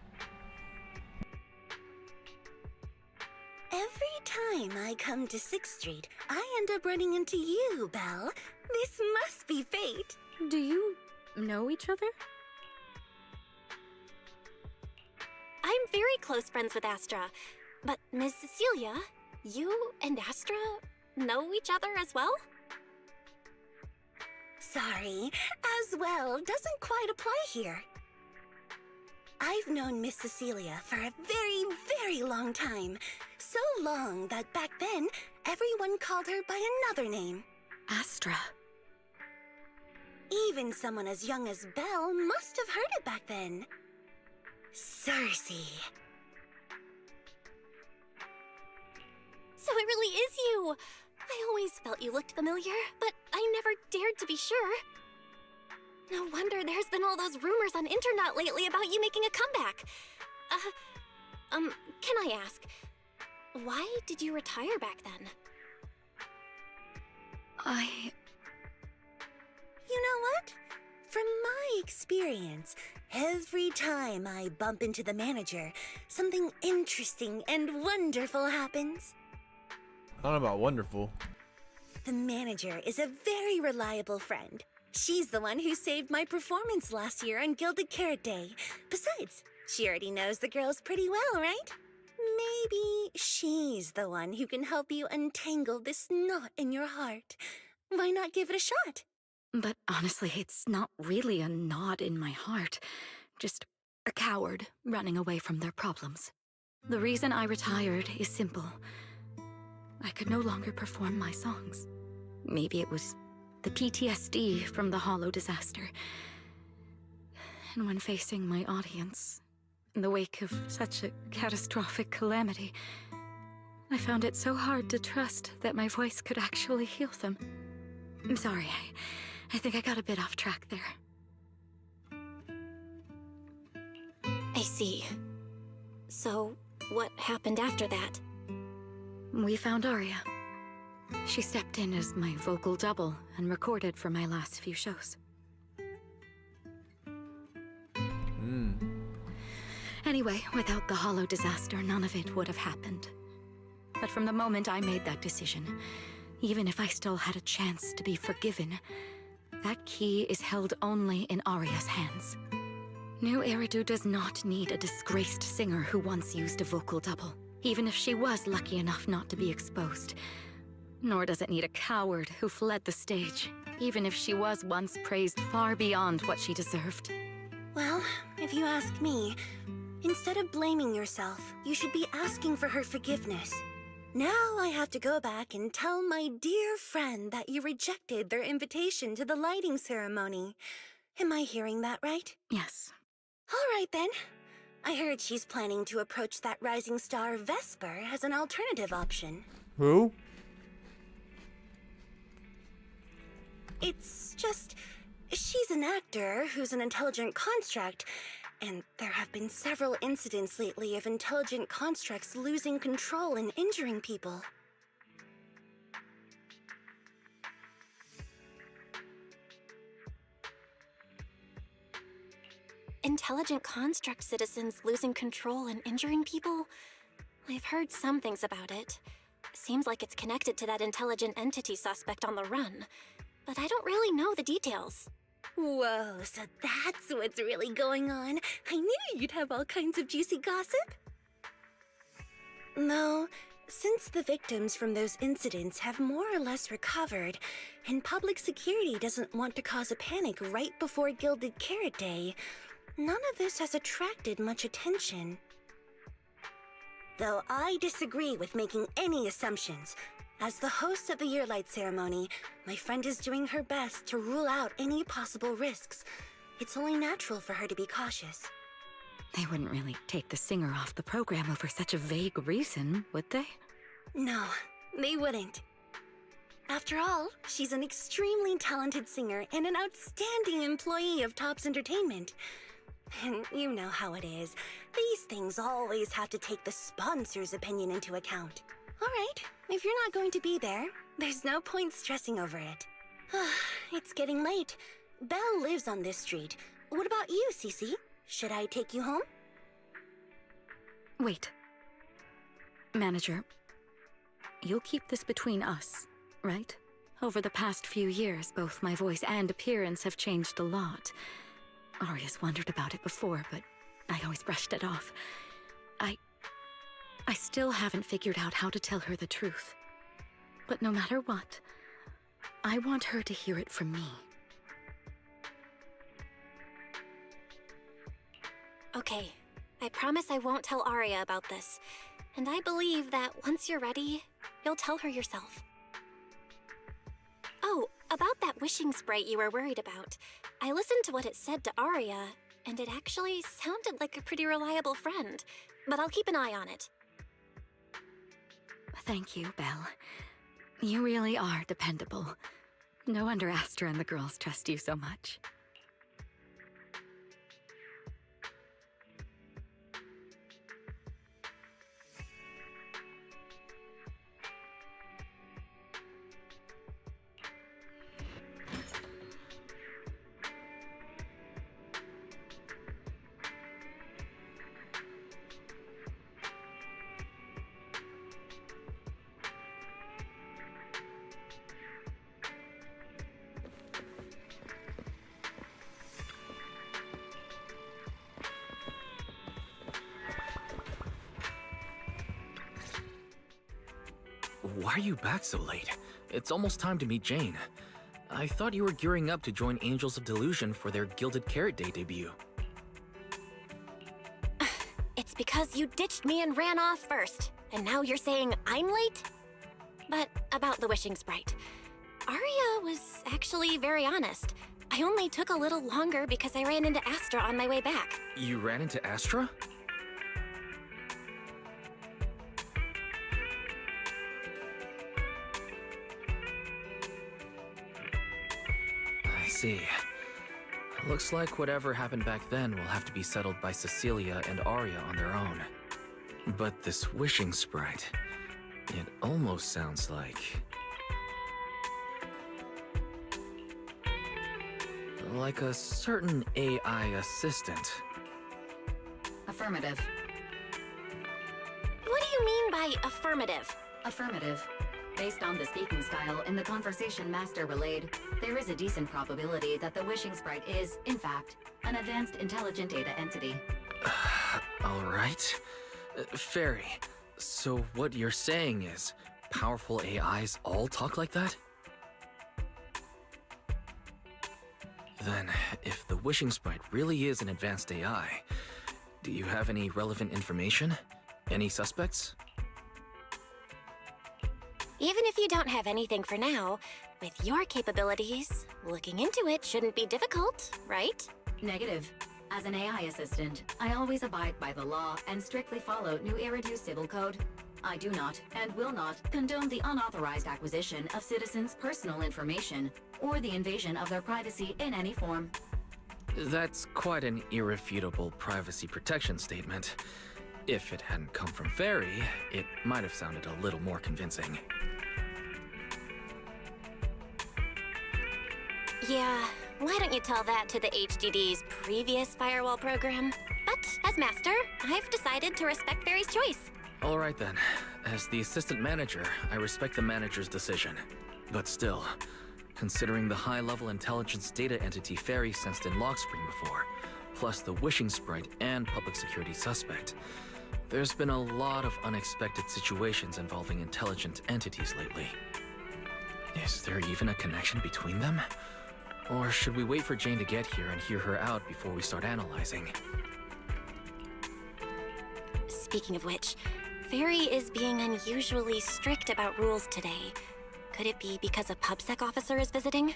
Every time I come to 6th Street, I end up running into you, Belle. This must be fate. Do you know each other? I'm very close friends with Astra. But Ms. Cecilia, you and Astra know each other as well? Sorry, as well doesn't quite apply here. I've known Miss Cecilia for a very, very long time. So long that back then, everyone called her by another name. Astra. Even someone as young as Belle must have heard it back then. Cersei. So it really is you! I always felt you looked familiar, but I never dared to be sure. No wonder there's been all those rumors on internet lately about you making a comeback. Can I ask, why did you retire back then? You know what? From my experience, every time I bump into the manager, something interesting and wonderful happens. I don't know about wonderful. The manager is a very reliable friend. She's the one who saved my performance last year on Gilded Carrot Day. Besides, she already knows the girls pretty well, right? Maybe she's the one who can help you untangle this knot in your heart. Why not give it a shot? But honestly, it's not really a knot in my heart. Just a coward running away from their problems. The reason I retired is simple. I could no longer perform my songs. Maybe it was the PTSD from the Hollow disaster. And when facing my audience, in the wake of such a catastrophic calamity, I found it so hard to trust that my voice could actually heal them. I'm sorry, I think I got a bit off track there. I see. So, what happened after that? We found Aria. She stepped in as my vocal double and recorded for my last few shows. Anyway, without the Hollow disaster, none of it would have happened. But from the moment I made that decision, even if I still had a chance to be forgiven, that key is held only in Aria's hands. New Eridu does not need a disgraced singer who once used a vocal double, even if she was lucky enough not to be exposed. Nor does it need a coward who fled the stage, even if she was once praised far beyond what she deserved. Well, if you ask me, instead of blaming yourself, you should be asking for her forgiveness. Now I have to go back and tell my dear friend that you rejected their invitation to the lighting ceremony. Am I hearing that right? Yes. All right then. I heard she's planning to approach that rising star Vesper as an alternative option. Who? It's just, she's an actor who's an intelligent construct, and there have been several incidents lately of intelligent constructs losing control and injuring people. Intelligent construct citizens losing control and injuring people? I've heard some things about it. Seems like it's connected to that intelligent entity suspect on the run. But I don't really know the details. Whoa, so that's what's really going on. I knew you'd have all kinds of juicy gossip. No, since the victims from those incidents have more or less recovered, and public security doesn't want to cause a panic right before Gilded Carrot Day, none of this has attracted much attention. Though I disagree with making any assumptions. As the host of the Yearlight ceremony, my friend is doing her best to rule out any possible risks. It's only natural for her to be cautious. They wouldn't really take the singer off the program over such a vague reason, would they? No, they wouldn't. After all, she's an extremely talented singer and an outstanding employee of Topps Entertainment. And you know how it is. These things always have to take the sponsor's opinion into account. All right, if you're not going to be there, there's no point stressing over it. It's getting late. Belle lives on this street. What about you, Cece? Should I take you home? Wait. Manager, you'll keep this between us, right? Over the past few years, both my voice and appearance have changed a lot. Aria's wondered about it before, but I always brushed it off. I still haven't figured out how to tell her the truth. But no matter what, I want her to hear it from me. Okay, I promise I won't tell Aria about this. And I believe that once you're ready, you'll tell her yourself. Oh, about that wishing sprite you were worried about. I listened to what it said to Aria, and it actually sounded like a pretty reliable friend. But I'll keep an eye on it. Thank you, Belle. You really are dependable. No wonder Astra and the girls trust you so much. Why are you back so late? It's almost time to meet Jane. I thought you were gearing up to join Angels of Delusion for their Gilded Carrot Day debut. It's because you ditched me and ran off first, and now you're saying I'm late? But about the wishing sprite. Aria was actually very honest. I only took a little longer because I ran into Astra on my way back. You ran into Astra? I see. Looks like whatever happened back then will have to be settled by Cecilia and Aria on their own. But this wishing sprite, it almost sounds like a certain AI assistant. Affirmative. What do you mean by affirmative? Affirmative. Based on the speaking style in the conversation Master relayed, there is a decent probability that the wishing sprite is, in fact, an advanced intelligent data entity. Alright. Fairy, so what you're saying is powerful AIs all talk like that? Then, if the wishing sprite really is an advanced AI, do you have any relevant information? Any suspects? Even if you don't have anything for now, with your capabilities, looking into it shouldn't be difficult, right? Negative. As an AI assistant, I always abide by the law and strictly follow New Eridu Civil Code. I do not, and will not, condone the unauthorized acquisition of citizens' personal information, or the invasion of their privacy in any form. That's quite an irrefutable privacy protection statement. If it hadn't come from Fairy, it might have sounded a little more convincing. Yeah, why don't you tell that to the HDD's previous firewall program? But as master, I've decided to respect Fairy's choice. Alright then. As the assistant manager, I respect the manager's decision. But still, considering the high-level intelligence data entity Fairy sensed in Logspring before, plus the wishing sprite and public security suspect, there's been a lot of unexpected situations involving intelligent entities lately. Is there even a connection between them? Or should we wait for Jane to get here and hear her out before we start analyzing? Speaking of which, Fairy is being unusually strict about rules today. Could it be because a PubSec officer is visiting?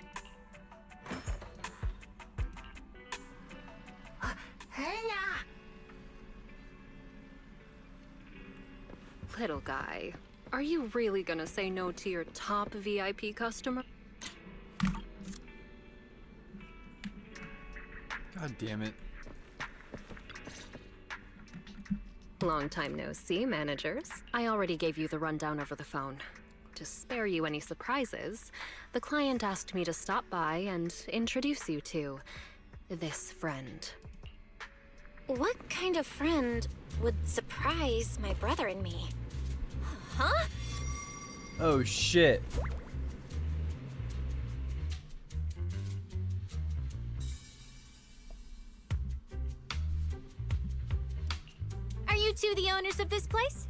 Little guy, are you really gonna say no to your top VIP customer? God damn it. Long time no see, managers. I already gave you the rundown over the phone. To spare you any surprises, the client asked me to stop by and introduce you to this friend. What kind of friend would surprise my brother and me? Huh? Oh shit. Are you two the owners of this place?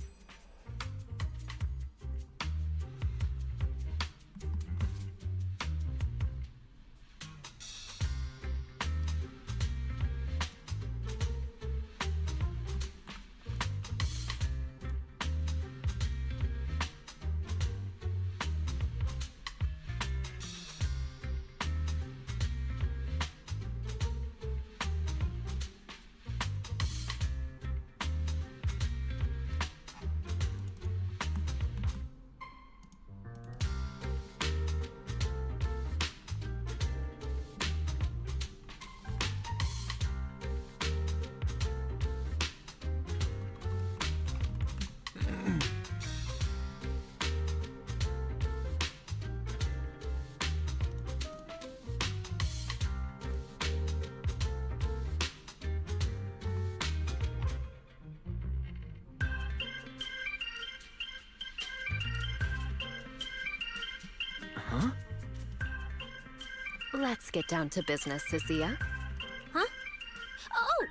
Huh? Let's get down to business, Cecilia. Huh? Oh!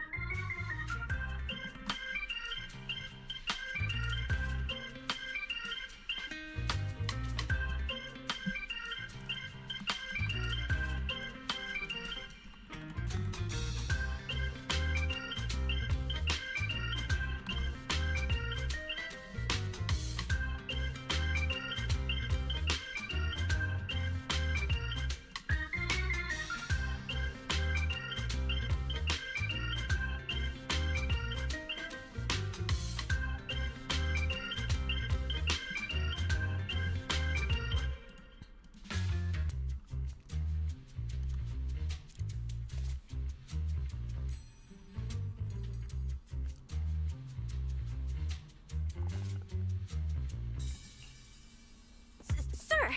Sir,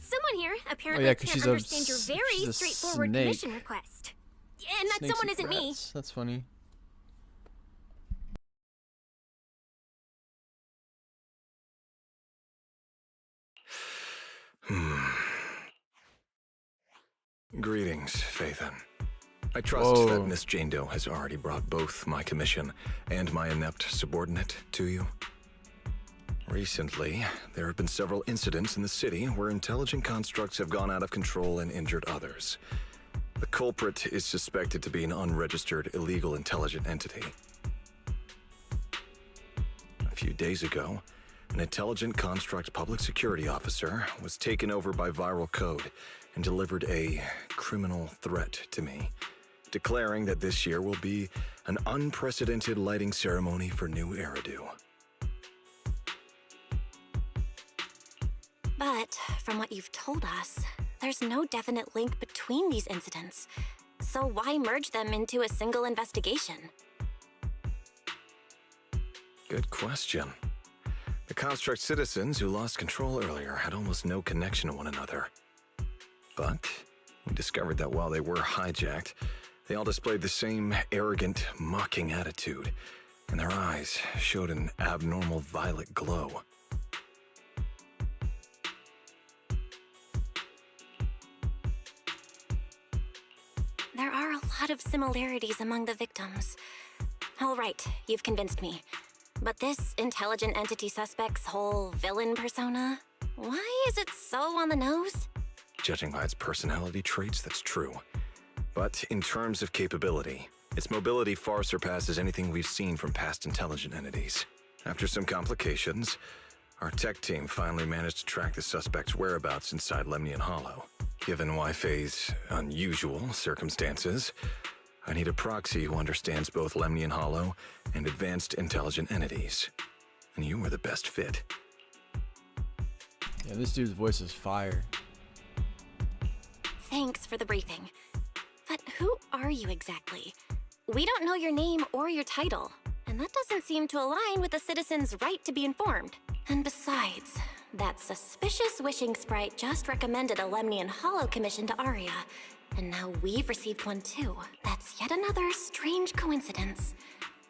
someone here apparently yeah, 'cause can't she's a understand your very she's a straightforward snake. commission request. And that Snakes someone eat isn't me. rats. That's funny. Greetings, Phaethon. I trust Whoa. that Miss Jane Doe has already brought both my commission and my inept subordinate to you. Recently, there have been several incidents in the city where intelligent constructs have gone out of control and injured others. The culprit is suspected to be an unregistered illegal intelligent entity. A few days ago, an intelligent construct public security officer was taken over by viral code and delivered a criminal threat to me, declaring that this year will be an unprecedented lighting ceremony for new Eridu. But from what you've told us, there's no definite link between these incidents. So why merge them into a single investigation? Good question. The construct citizens who lost control earlier had almost no connection to one another. But we discovered that while they were hijacked, they all displayed the same arrogant, mocking attitude, and their eyes showed an abnormal violet glow. There are a lot of similarities among the victims. All right, you've convinced me. But this intelligent entity suspect's whole villain persona, why is it so on the nose? Judging by its personality traits, that's true. But in terms of capability, its mobility far surpasses anything we've seen from past intelligent entities. After some complications, our tech team finally managed to track the suspect's whereabouts inside Lemnian Hollow. Given Wi-Fi's unusual circumstances, I need a proxy who understands both Lemnian Hollow and advanced intelligent entities. And you were the best fit. Yeah, this dude's voice is fire. Thanks for the briefing. But who are you exactly? We don't know your name or your title, and that doesn't seem to align with the citizens' right to be informed. And besides, that suspicious wishing sprite just recommended a Lemnian Hollow commission to Arya. And now we've received one too. That's yet another strange coincidence.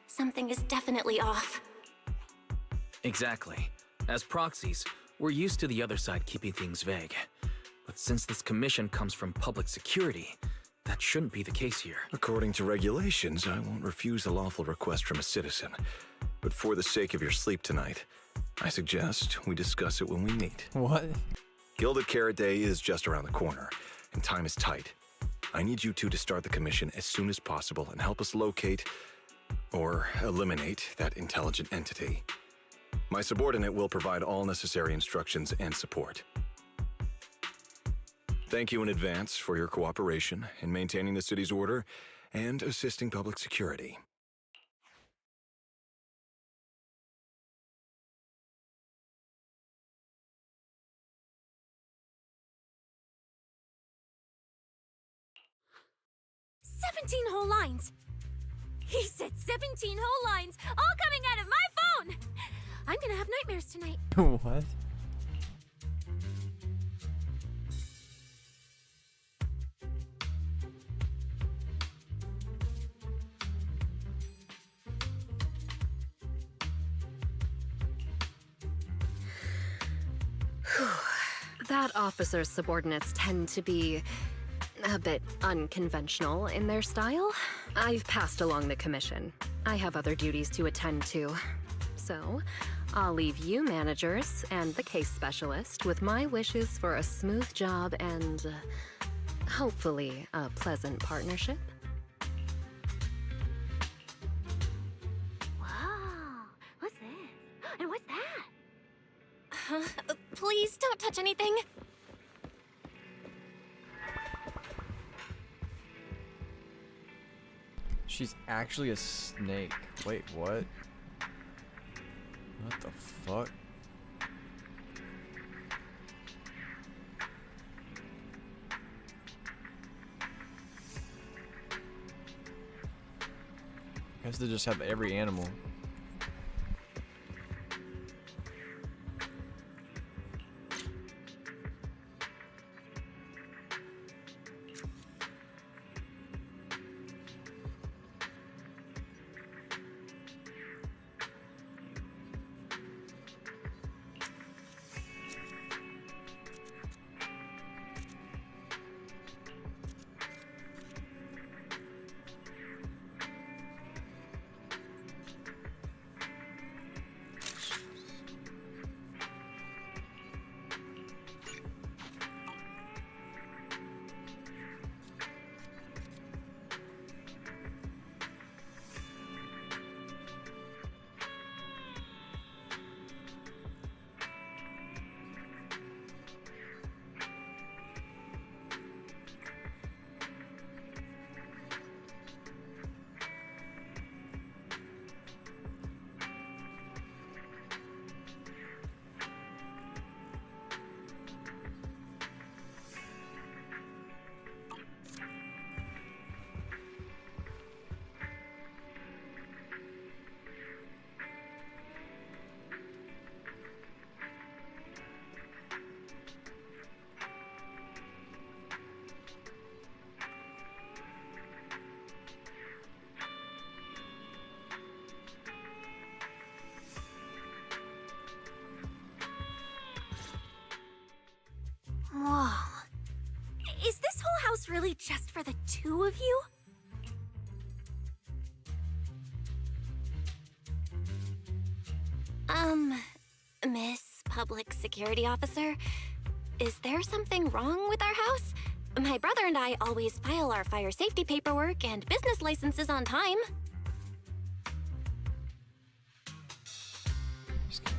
Something is definitely off. Exactly. As proxies, we're used to the other side keeping things vague. But since this commission comes from public security, that shouldn't be the case here. According to regulations, I won't refuse a lawful request from a citizen. But for the sake of your sleep tonight, I suggest we discuss it when we meet. What? Gilded Carrot Day is just around the corner, and time is tight. I need you two to start the commission as soon as possible and help us locate or eliminate that intelligent entity. My subordinate will provide all necessary instructions and support. Thank you in advance for your cooperation in maintaining the city's order and assisting public security. Whole lines. He said 17 whole lines, all coming out of my phone. I'm gonna have nightmares tonight. What? That officer's subordinates tend to be a bit unconventional in their style. I've passed along the commission. I have other duties to attend to. So, I'll leave you managers and the case specialist with my wishes for a smooth job and, hopefully, a pleasant partnership. Wow, what's this? And what's that? Please don't touch anything. She's actually a snake. Wait, what? What the fuck? I guess they just have every animal. Whoa. Is this whole house really just for the two of you? Miss Public Security Officer, is there something wrong with our house? My brother and I always file our fire safety paperwork and business licenses on time.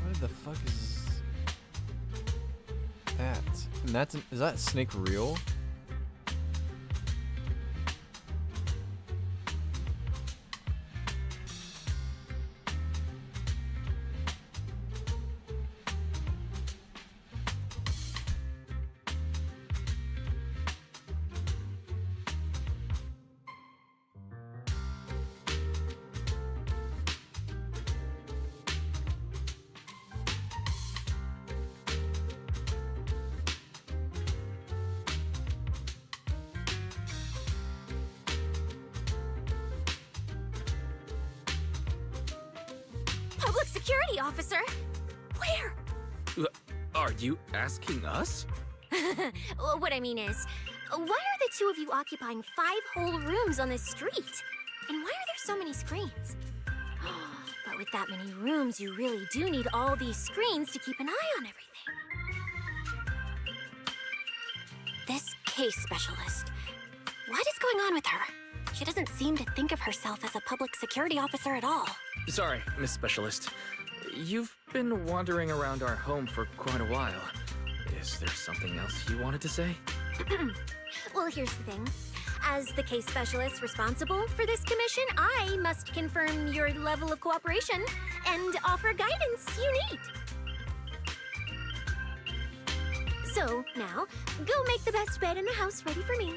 What the fuck is that? And is that snake real? security officer. Where? Are you asking us? What I mean is, why are the two of you occupying 5 whole rooms on this street? And why are there so many screens? But with that many rooms, you really do need all these screens to keep an eye on everything. This case specialist. What is going on with her? She doesn't seem to think of herself as a public security officer at all. Sorry, Miss Specialist. You've been wandering around our home for quite a while. Is there something else you wanted to say? Well, here's the thing. As the case specialist responsible for this commission, I must confirm your level of cooperation and offer guidance you need. So, now, go make the best bed in the house ready for me.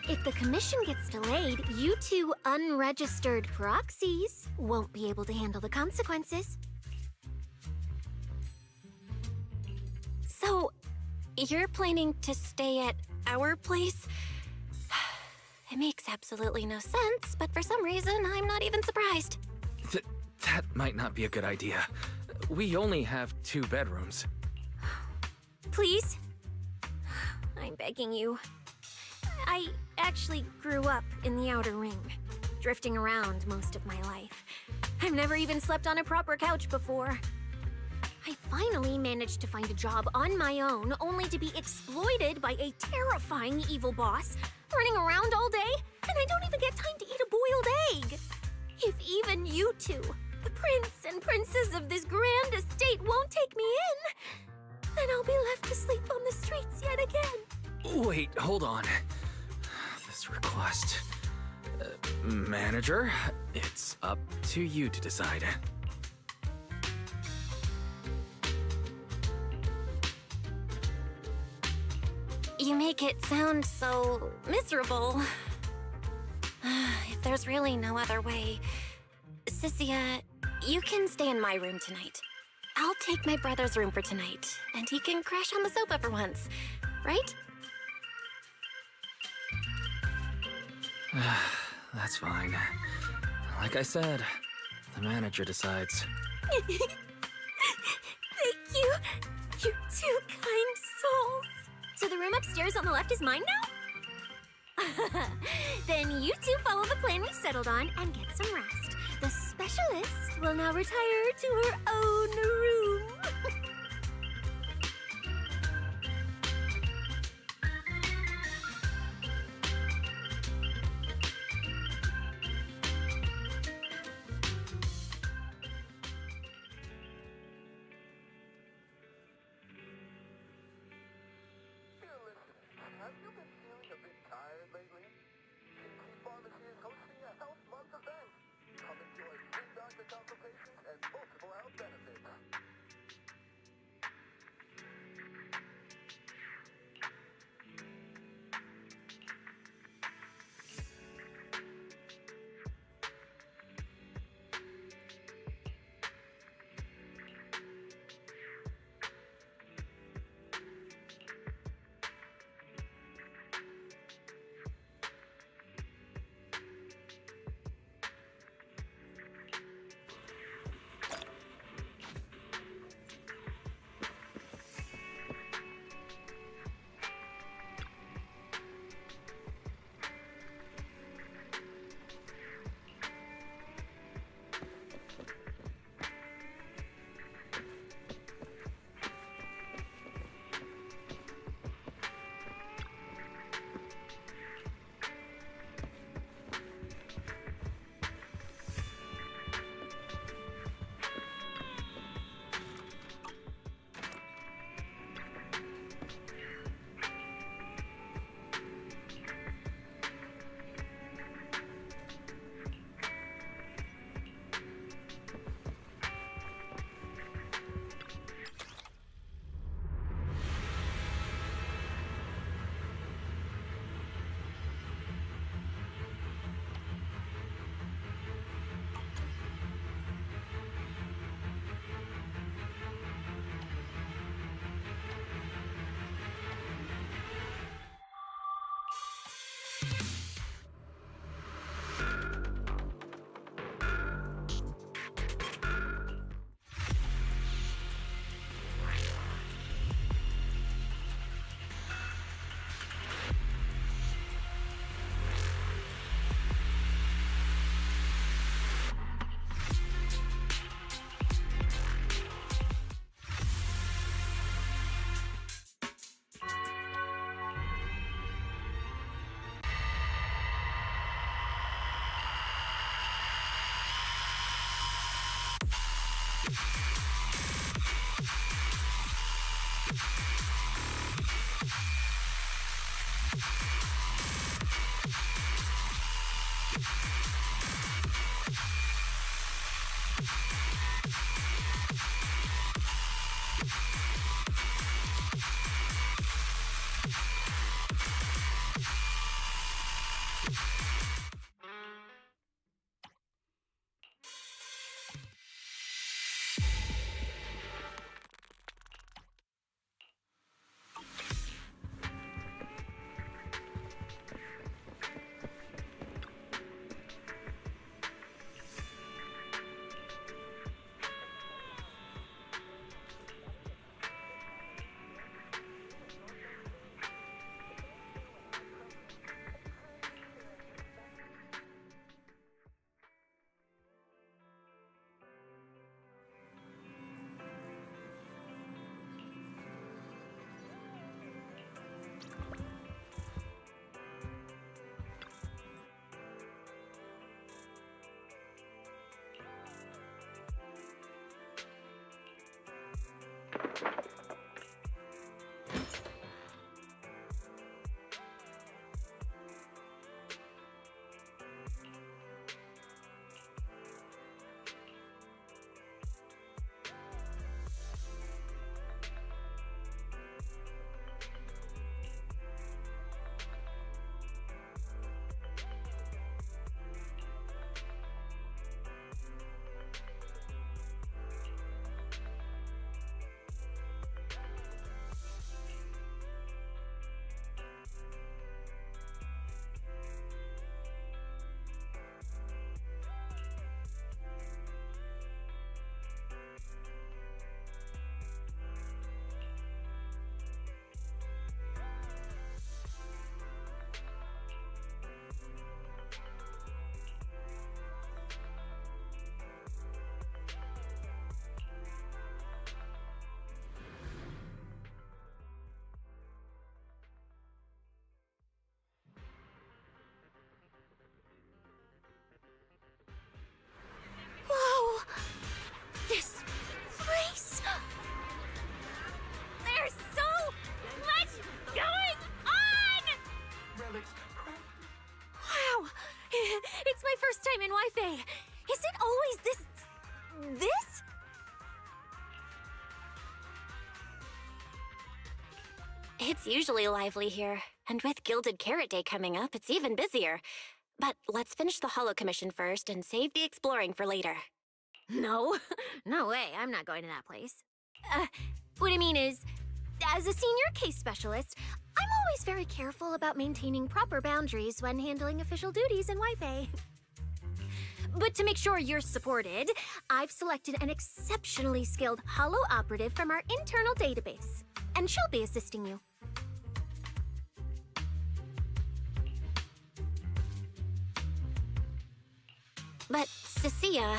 If the commission gets delayed, you two unregistered proxies won't be able to handle the consequences. So, you're planning to stay at our place? It makes absolutely no sense, but for some reason, I'm not even surprised. That might not be a good idea. We only have 2 bedrooms. Please? I'm begging you. I actually grew up in the Outer Ring, drifting around most of my life. I've never even slept on a proper couch before. I finally managed to find a job on my own, only to be exploited by a terrifying evil boss, running around all day, and I don't even get time to eat a boiled egg. If even you two, the prince and princess of this grand estate, won't take me in, then I'll be left to sleep on the streets yet again. Wait, hold on. This request... manager, it's up to you to decide. You make it sound so miserable. If there's really no other way... Sissia, you can stay in my room tonight. I'll take my brother's room for tonight, and he can crash on the sofa for once, right? That's fine. Like I said, the manager decides. Thank you. You two kind souls. So the room upstairs on the left is mine now? Then you two follow the plan we settled on and get some rest. The specialist will now retire to her own room. Wi-Fi. Is it always this? It's usually lively here, and with Gilded Carrot Day coming up, it's even busier. But let's finish the Holo Commission first and save the exploring for later. No, no way, I'm not going to that place. What I mean is, as a senior case specialist, I'm always very careful about maintaining proper boundaries when handling official duties in Wi-Fi. But to make sure you're supported, I've selected an exceptionally skilled Holo operative from our internal database, and she'll be assisting you. But, Cecilia,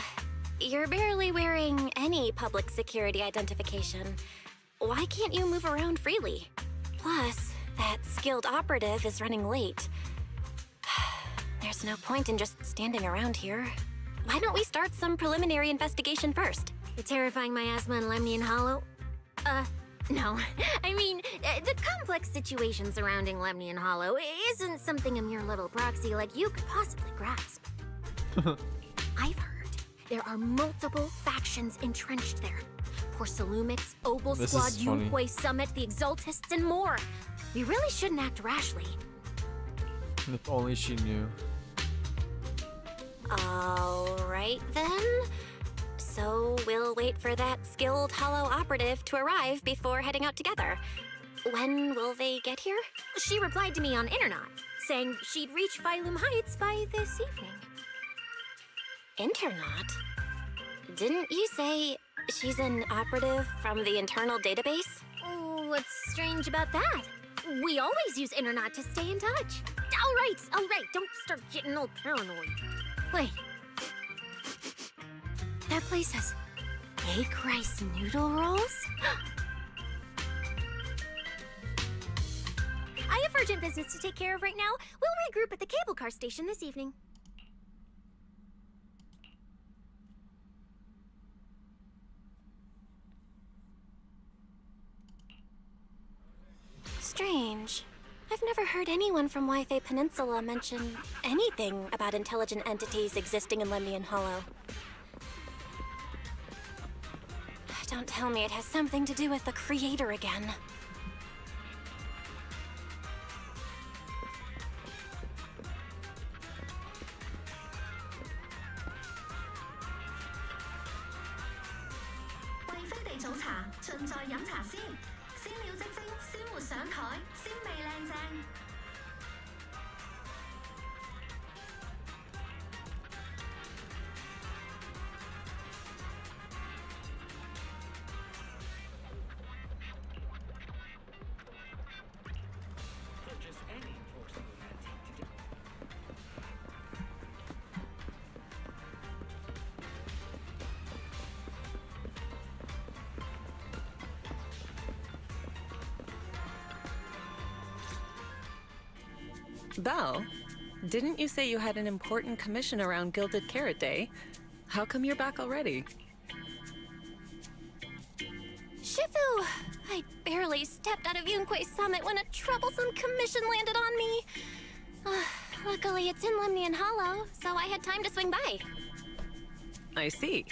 you're barely wearing any public security identification. Why can't you move around freely? Plus, that skilled operative is running late. There's no point in just standing around here. Why don't we start some preliminary investigation first? You're terrifying my asthma and Lemnian Hollow? No. I mean, the complex situation surrounding Lemnian Hollow isn't something a mere little proxy like you could possibly grasp. I've heard there are multiple factions entrenched there. Porcelumix, Obel This Squad, is funny. Yunhui Summit, the Exaltists, and more. We really shouldn't act rashly. If only she knew. Alright then. So we'll wait for that skilled Holo operative to arrive before heading out together. When will they get here? She replied to me on Internet, saying she'd reach Phylum Heights by this evening. Internaut? Didn't you say she's an operative from the internal database? Oh, what's strange about that? We always use Internet to stay in touch. All right, don't start getting all paranoid. Wait. That place has egg rice noodle rolls? I have urgent business to take care of right now. We'll regroup at the cable car station this evening. strange. I've never heard anyone from Wi-Fi Peninsula mention anything about intelligent entities existing in Lemnian Hollow. Don't tell me it has something to do with the creator again. Belle, didn't you say you had an important commission around Gilded Carrot Day? How come you're back already? Shifu! I barely stepped out of Yunque's summit when a troublesome commission landed on me. Luckily, it's in Lemnian Hollow, so I had time to swing by. I see.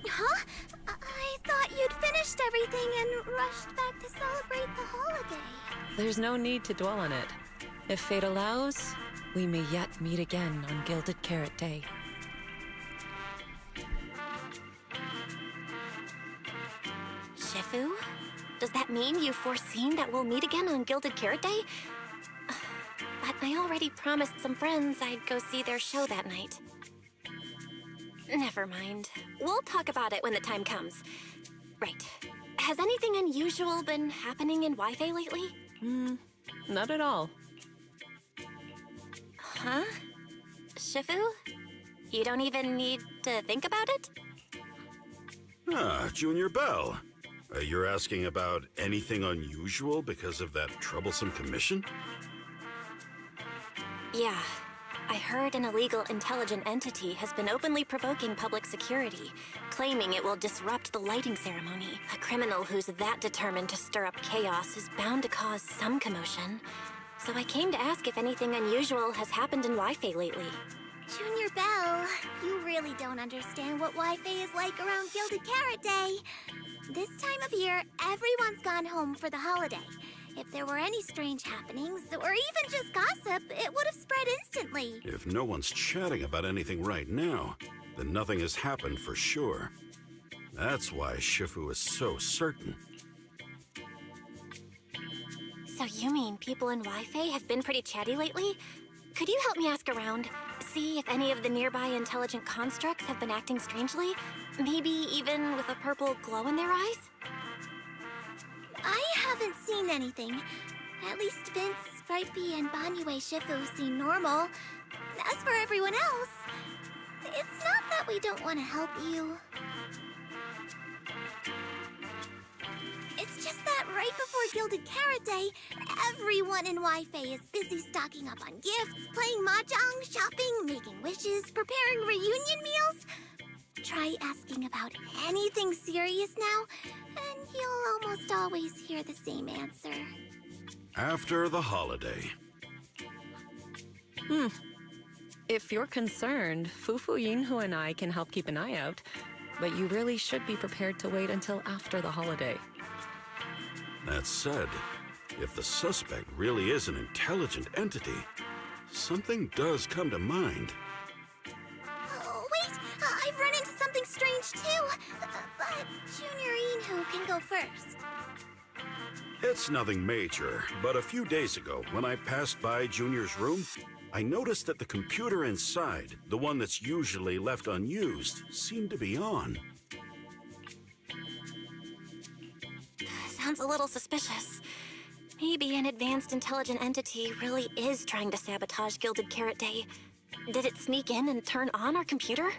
Huh? I thought you'd finished everything and rushed back to celebrate the holiday. There's no need to dwell on it. If fate allows, we may yet meet again on Gilded Carrot Day. Shifu? Does that mean you've foreseen that we'll meet again on Gilded Carrot Day? But I already promised some friends I'd go see their show that night. Never mind. We'll talk about it when the time comes. Right. Has anything unusual been happening in Wi-Fi lately? Not at all. Huh? Shifu? You don't even need to think about it? Ah, Junior Belle. You're asking about anything unusual because of that troublesome commission? Yeah. I heard an illegal intelligent entity has been openly provoking public security, claiming it will disrupt the lighting ceremony. A criminal who's that determined to stir up chaos is bound to cause some commotion. So I came to ask if anything unusual has happened in Wi-Fi lately. Junior Belle, you really don't understand what Wi-Fi is like around Gilded Carrot Day. This time of year, everyone's gone home for the holiday. If there were any strange happenings, or even just gossip, it would have spread instantly. If no one's chatting about anything right now, then nothing has happened for sure. That's why Shifu is so certain. So you mean people in Wi-Fi have been pretty chatty lately? Could you help me ask around? See if any of the nearby intelligent constructs have been acting strangely? Maybe even with a purple glow in their eyes? I haven't seen anything. At least Vince, Stripey, and Banyue Shifu seem normal. As for everyone else, it's not that we don't want to help you. It's just that right before Gilded Carrot Day, everyone in Wi-Fi is busy stocking up on gifts, playing mahjong, shopping, making wishes, preparing reunion meals. Try asking about anything serious now, and you'll almost always hear the same answer. After the holiday. If you're concerned, Fufu Yinhu and I can help keep an eye out, but you really should be prepared to wait until after the holiday. That said, if the suspect really is an intelligent entity, something does come to mind. Oh, wait! I've run into something strange too! But Junior Yinhu can go first. It's nothing major, but a few days ago, when I passed by Junior's room, I noticed that the computer inside, the one that's usually left unused, seemed to be on. Sounds a little suspicious. Maybe an advanced intelligent entity really is trying to sabotage Gilded Carrot Day. Did it sneak in and turn on our computer?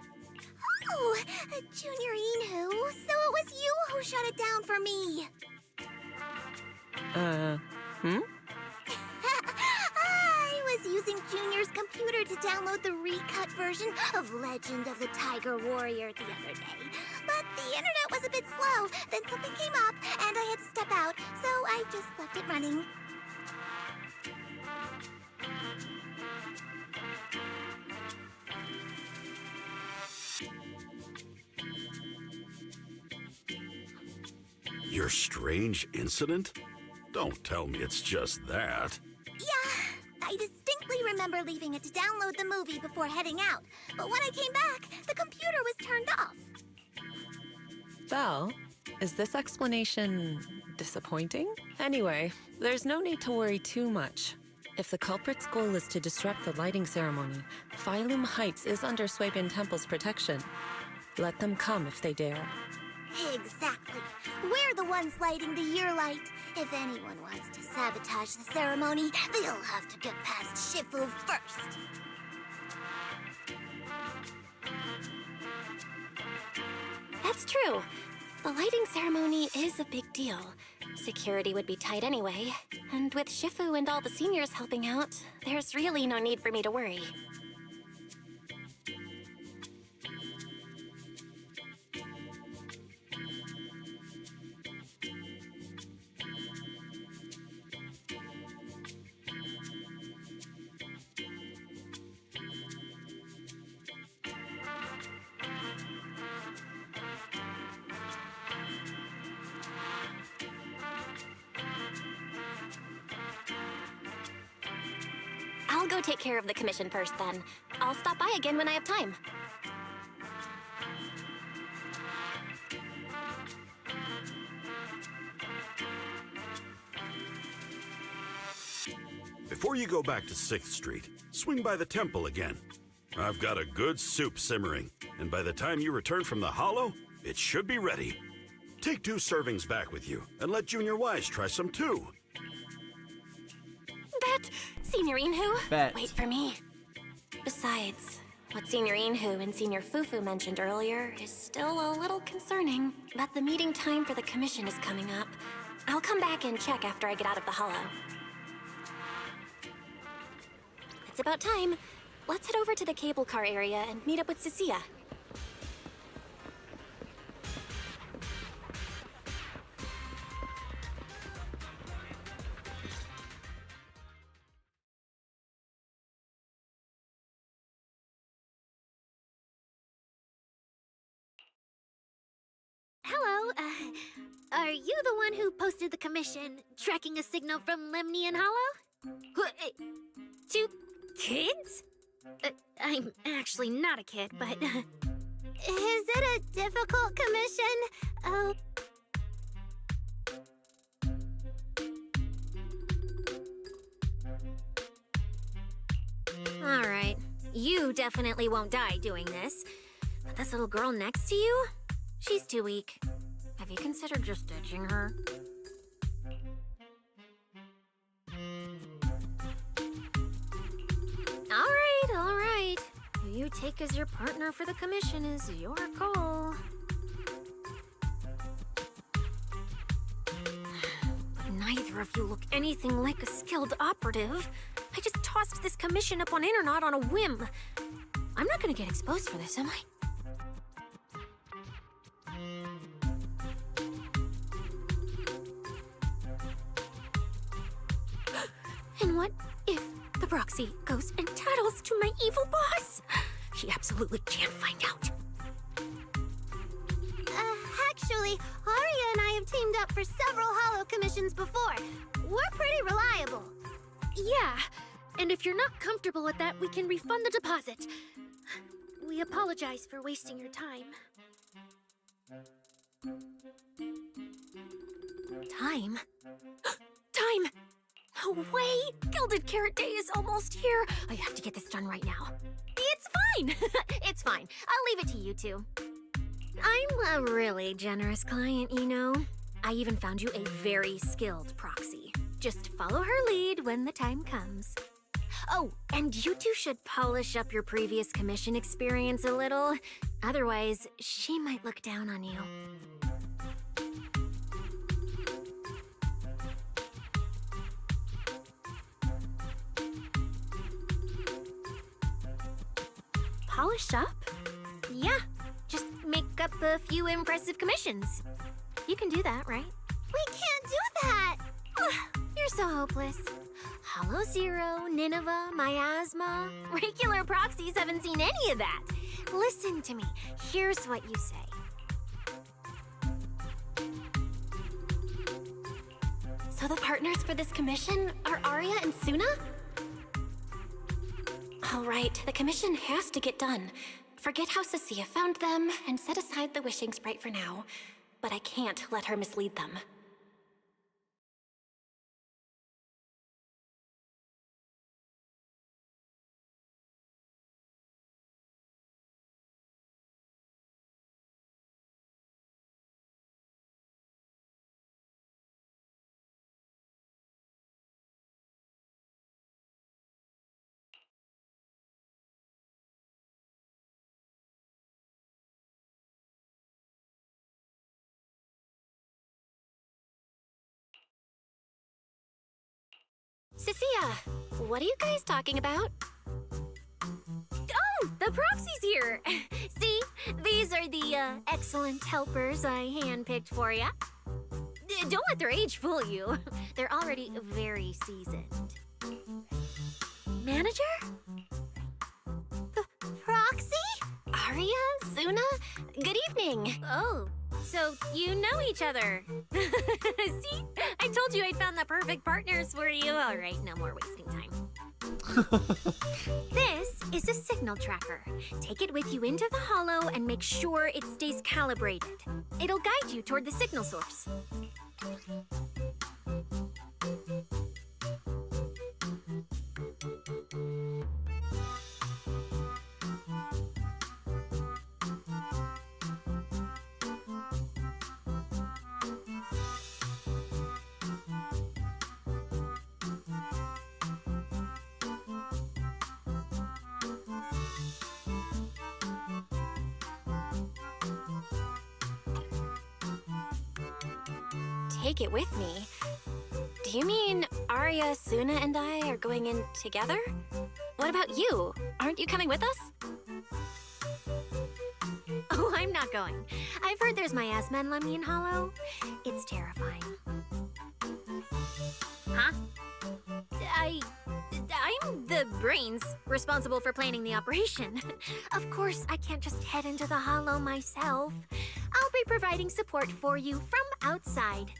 Oh, Junior Yinhu, so it was you who shut it down for me. I was using Junior's computer to download the recut version of Legend of the Tiger Warrior the other day. But the internet was a bit bit slow, then something came up, and I had to step out, so I just left it running. Your strange incident? Don't tell me it's just that. Yeah, I distinctly remember leaving it to download the movie before heading out, but when I came back, the computer was turned off. Belle, is this explanation disappointing? Anyway, there's no need to worry too much. If the culprit's goal is to disrupt the lighting ceremony, Phylum Heights is under Swabian Temple's protection. Let them come if they dare. Exactly. We're the ones lighting the year light. If anyone wants to sabotage the ceremony, they'll have to get past Shifu first. That's true. The lighting ceremony is a big deal. Security would be tight anyway. And with Shifu and all the seniors helping out, there's really no need for me to worry. I'll go take care of the commission first, then. I'll stop by again when I have time. Before you go back to 6th Street, swing by the temple again. I've got a good soup simmering, and by the time you return from the Hollow, it should be ready. Take 2 servings back with you, and let Junior Wise try some too. Bet! Senior Inhu? Bet. Wait for me. Besides, what Senior Inhu and Senior Fufu mentioned earlier is still a little concerning. But the meeting time for the commission is coming up. I'll come back and check after I get out of the Hollow. It's about time. Let's head over to the cable car area and meet up with Cecilia. Hello, are you the one who posted the commission, tracking a signal from Lemnian Hollow? 2 kids? I'm actually not a kid, but... Is it a difficult commission? Oh... Alright, you definitely won't die doing this. But this little girl next to you? She's too weak. Have you considered just ditching her? Alright. Who you take as your partner for the commission is your call. But neither of you look anything like a skilled operative. I just tossed this commission up on Internet on a whim. I'm not gonna get exposed for this, am I? And what if the proxy goes and tattles to my evil boss? He absolutely can't find out. Actually, Aria and I have teamed up for several Hollow commissions before. We're pretty reliable. Yeah, and if you're not comfortable with that, we can refund the deposit. We apologize for wasting your time. Time? Time! No way! Gilded Carrot Day is almost here! I have to get this done right now. It's fine! It's fine. I'll leave it to you two. I'm a really generous client, you know. I even found you a very skilled proxy. Just follow her lead when the time comes. Oh, and you two should polish up your previous commission experience a little. Otherwise, she might look down on you. Polish up? Yeah, just make up a few impressive commissions. You can do that, right? We can't do that! You're so hopeless. Hollow Zero, Nineveh, Miasma. Regular proxies haven't seen any of that. Listen to me. Here's what you say. So the partners for this commission are Arya and Suna? All right, the commission has to get done. Forget how Cecilia found them, and set aside the wishing sprite for now. But I can't let her mislead them. Cecilia, what are you guys talking about? Oh, the proxy's here! See, these are the excellent helpers I handpicked for ya. Don't let their age fool you. They're already very seasoned. Manager? Proxy? Arya? Suna? Good evening. Oh, so you know each other. See? I told you I'd found the perfect partners for you. All right, no more wasting time. This is a signal tracker. Take it with you into the hollow and make sure it stays calibrated. It'll guide you toward the signal source. Take it with me? Do you mean Arya, Suna, and I are going in together? What about you? Aren't you coming with us? Oh, I'm not going. I've heard there's miasma in Lemmian Hollow. It's terrifying. Huh? I'm the brains responsible for planning the operation. Of course, I can't just head into the Hollow myself. I'll be providing support for you from outside.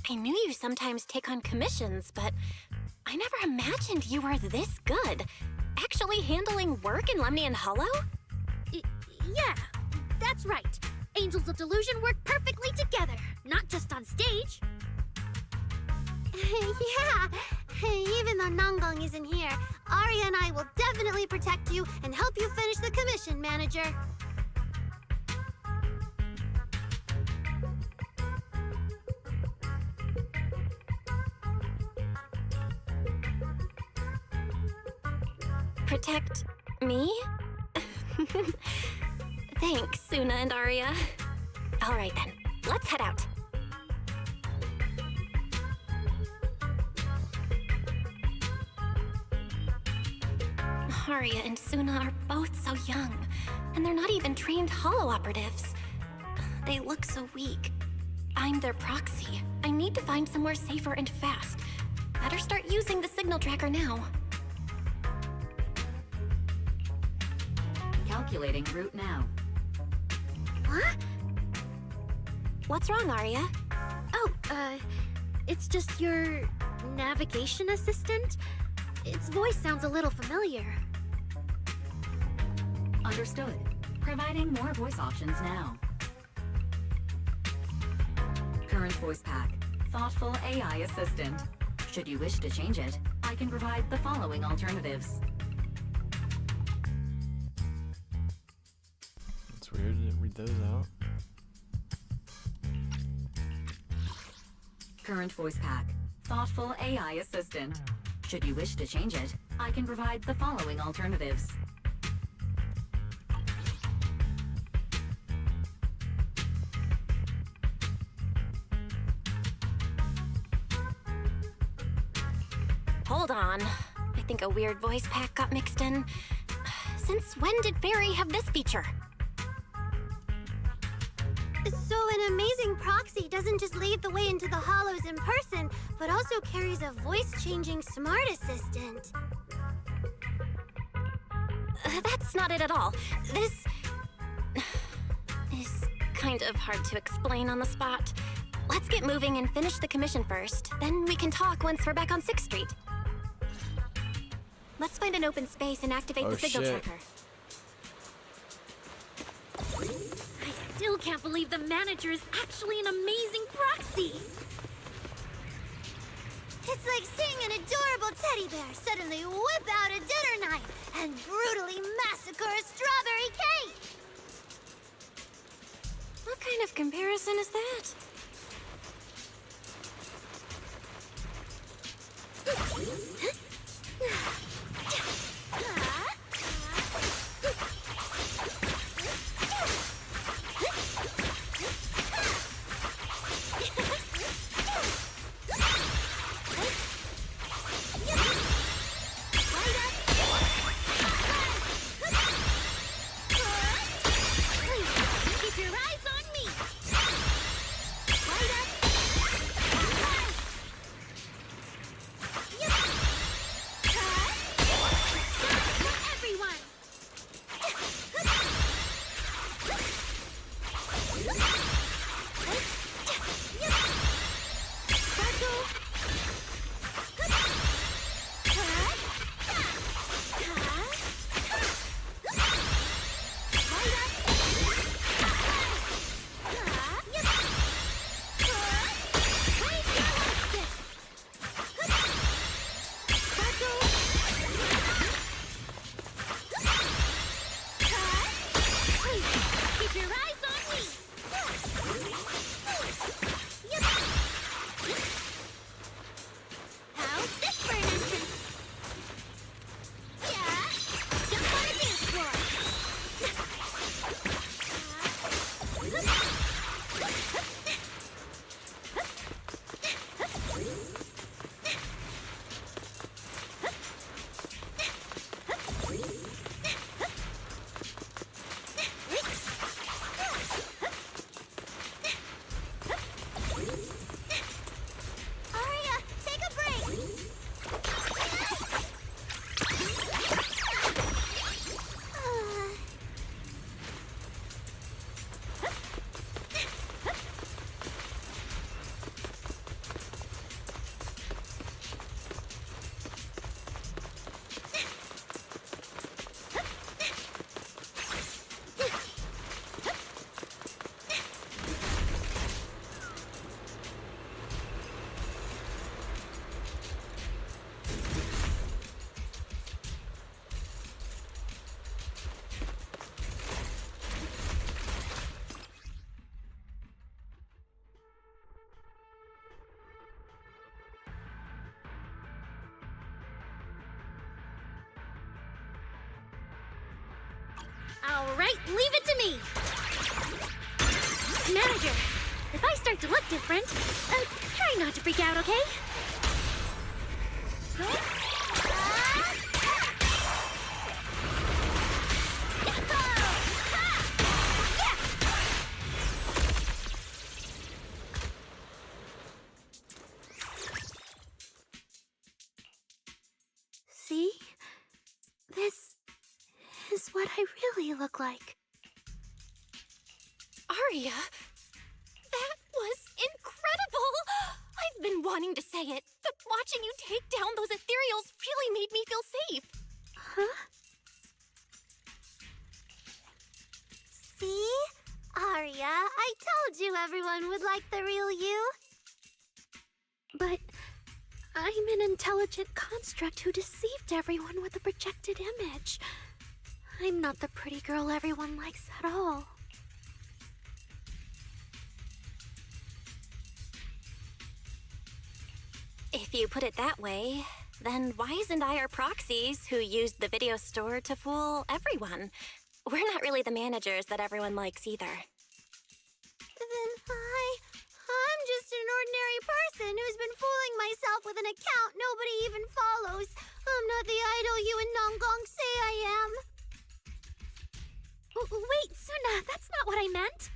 I knew you sometimes take on commissions, but I never imagined you were this good. Actually handling work in Lemnian Hollow? Yeah, that's right. Angels of Delusion work perfectly together, not just on stage. Yeah, even though Nanggong isn't here, Arya and I will definitely protect you and help you finish the commission, Manager. Protect me? Thanks, Suna and Arya. All right then, let's head out. Arya and Suna are both so young, and they're not even trained holo operatives. They look so weak. I'm their proxy. I need to find somewhere safer and fast. Better start using the signal tracker now. Calculating route now. Huh? What's wrong, Arya? Oh, it's just your navigation assistant? Its voice sounds a little familiar. Understood. Providing more voice options now. Current voice pack. Thoughtful AI assistant. Should you wish to change it, I can provide the following alternatives. It's weird, I didn't read those out. Current voice pack. Thoughtful AI assistant. Should you wish to change it, I can provide the following alternatives. Hold on. I think a weird voice pack got mixed in. Since when did Fairy have this feature? So an amazing proxy doesn't just lead the way into the hollows in person, but also carries a voice-changing smart assistant. That's not it at all. This is kind of hard to explain on the spot. Let's get moving and finish the commission first. Then we can talk once we're back on 6th Street. Let's find an open space and activate the signal tracker. I still can't believe the manager is actually an amazing proxy! It's like seeing an adorable teddy bear suddenly whip out a dinner knife and brutally massacre a strawberry cake! What kind of comparison is that? Keep your eyes on me! All right, leave it to me. Manager, if I start to look different, try not to freak out, okay? See? This is what I really look like. Arya, that was incredible! I've been wanting to say it, but watching you take down those ethereals really made me feel safe. Huh? See? Arya, I told you everyone would like the real you. But I'm an intelligent construct who deceived everyone with a projected image. I'm not the pretty girl everyone likes at all. If you put it that way, then why isn't I our proxies who used the video store to fool everyone? We're not really the managers that everyone likes either. Then I'm just an ordinary person who's been fooling myself with an account nobody even follows. I'm not the idol you and Namgong say I am. Wait, Suna, that's not what I meant.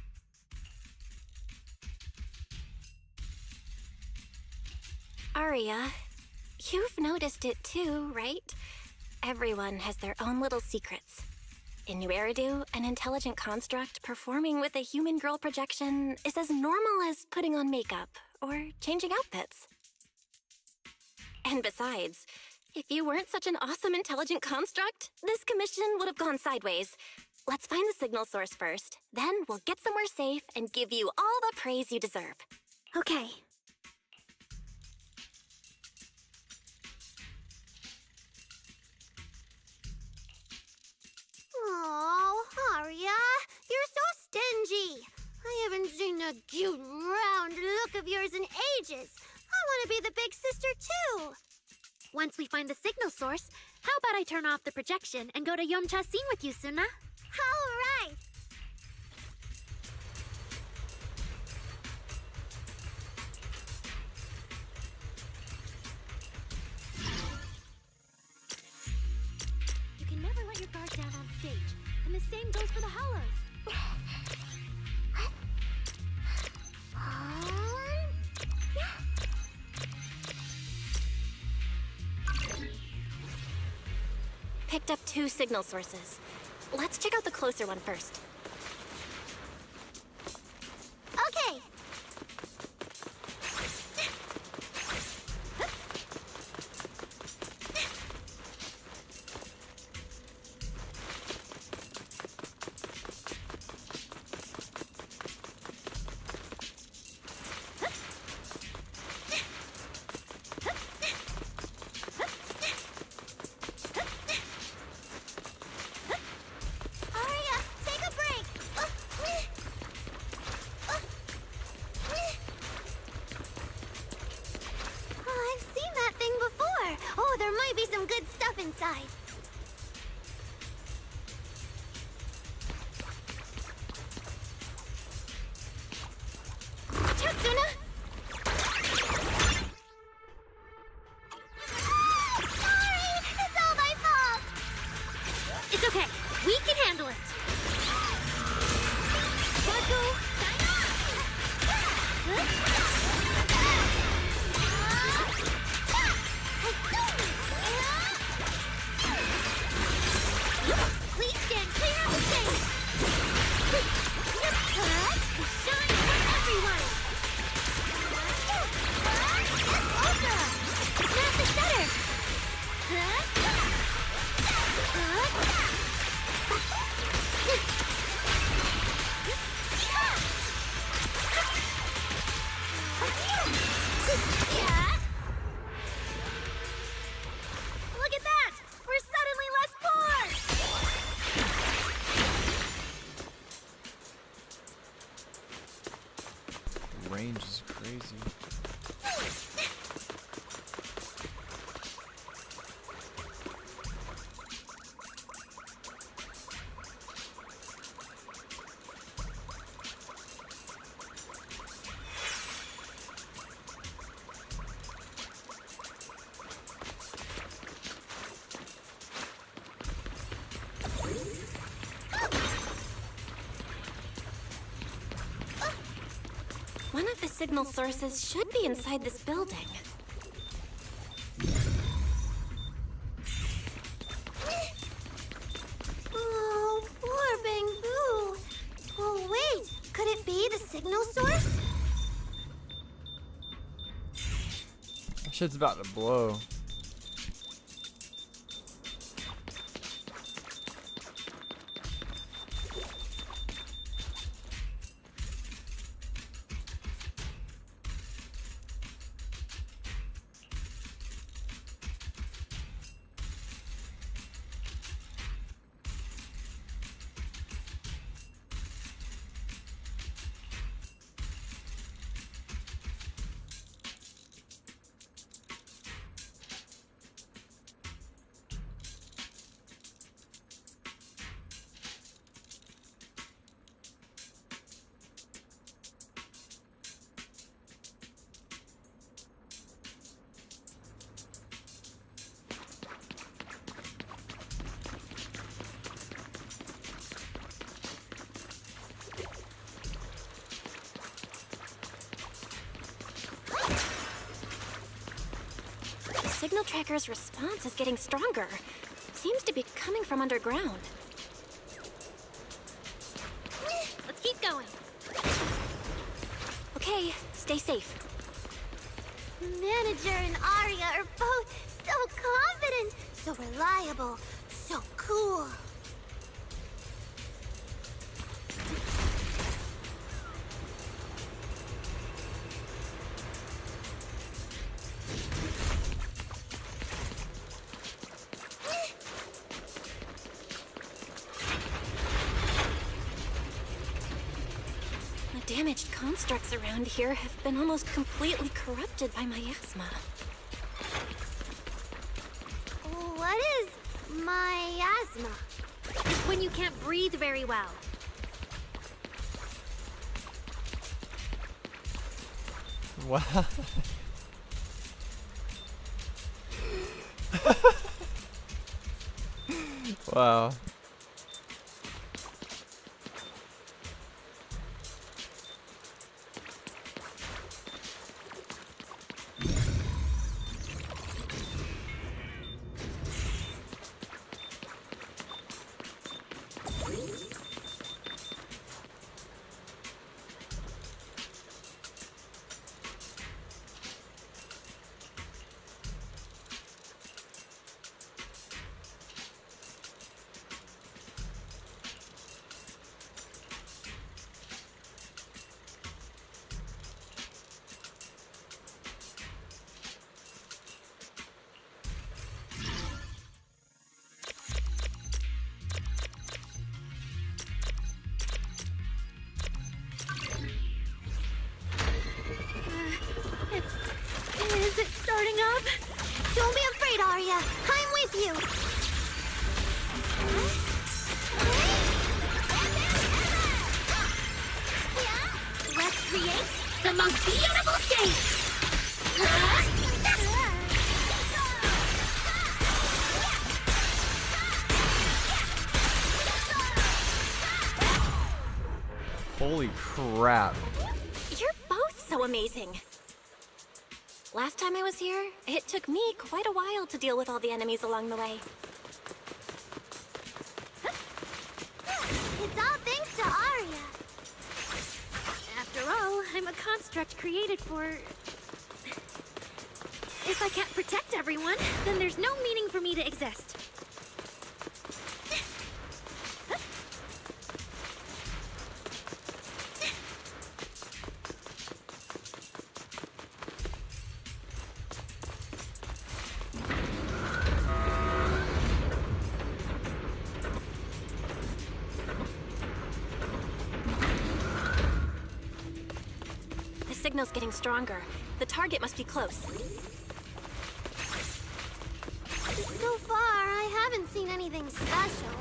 Arya, you've noticed it too, right? Everyone has their own little secrets. In New Eridu, an intelligent construct performing with a human girl projection is as normal as putting on makeup or changing outfits. And besides, if you weren't such an awesome intelligent construct, this commission would have gone sideways. Let's find the signal source first, then we'll get somewhere safe and give you all the praise you deserve. Okay. Oh, Arya, you're so stingy. I haven't seen that cute, round look of yours in ages. I want to be the big sister, too. Once we find the signal source, how about I turn off the projection and go to Yomcha scene with you, Suna? All right. You can never let your guard down on stage, and the same goes for the hollows. Picked up 2 signal sources. Let's check out the closer one first. Okay. Inside. Watch out, Suna! Sorry! It's all my fault! It's okay. We can handle it. Baku! Please stand clear of the stage! Shine for everyone! Snap the shutter! Look at that! We're suddenly less poor! The range is crazy. signal sources should be inside this building. Oh, poor Bangbu. Oh, wait. Could it be the signal source? That shit's about to blow. The signal tracker's response is getting stronger. Seems to be coming from underground. Let's keep going. Okay, stay safe. Manager and Arya are both so confident, so reliable, so cool. The damaged constructs around here have been almost completely corrupted by miasma. What is miasma? It's when you can't breathe very well. Wow. Wow. Is it starting up? Don't be afraid, Arya. I'm with you. Let's create the most beautiful stage! Holy crap. You're both so amazing. Last time I was here, it took me quite a while to deal with all the enemies along the way. It's all thanks to Arya. After all, I'm a construct created for... If I can't protect everyone, then there's no meaning for me to exist. The signal's getting stronger. The target must be close. So far, I haven't seen anything special.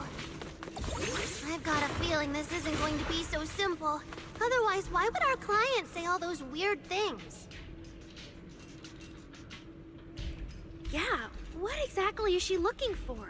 I've got a feeling this isn't going to be so simple. Otherwise, why would our client say all those weird things? Yeah, what exactly is she looking for?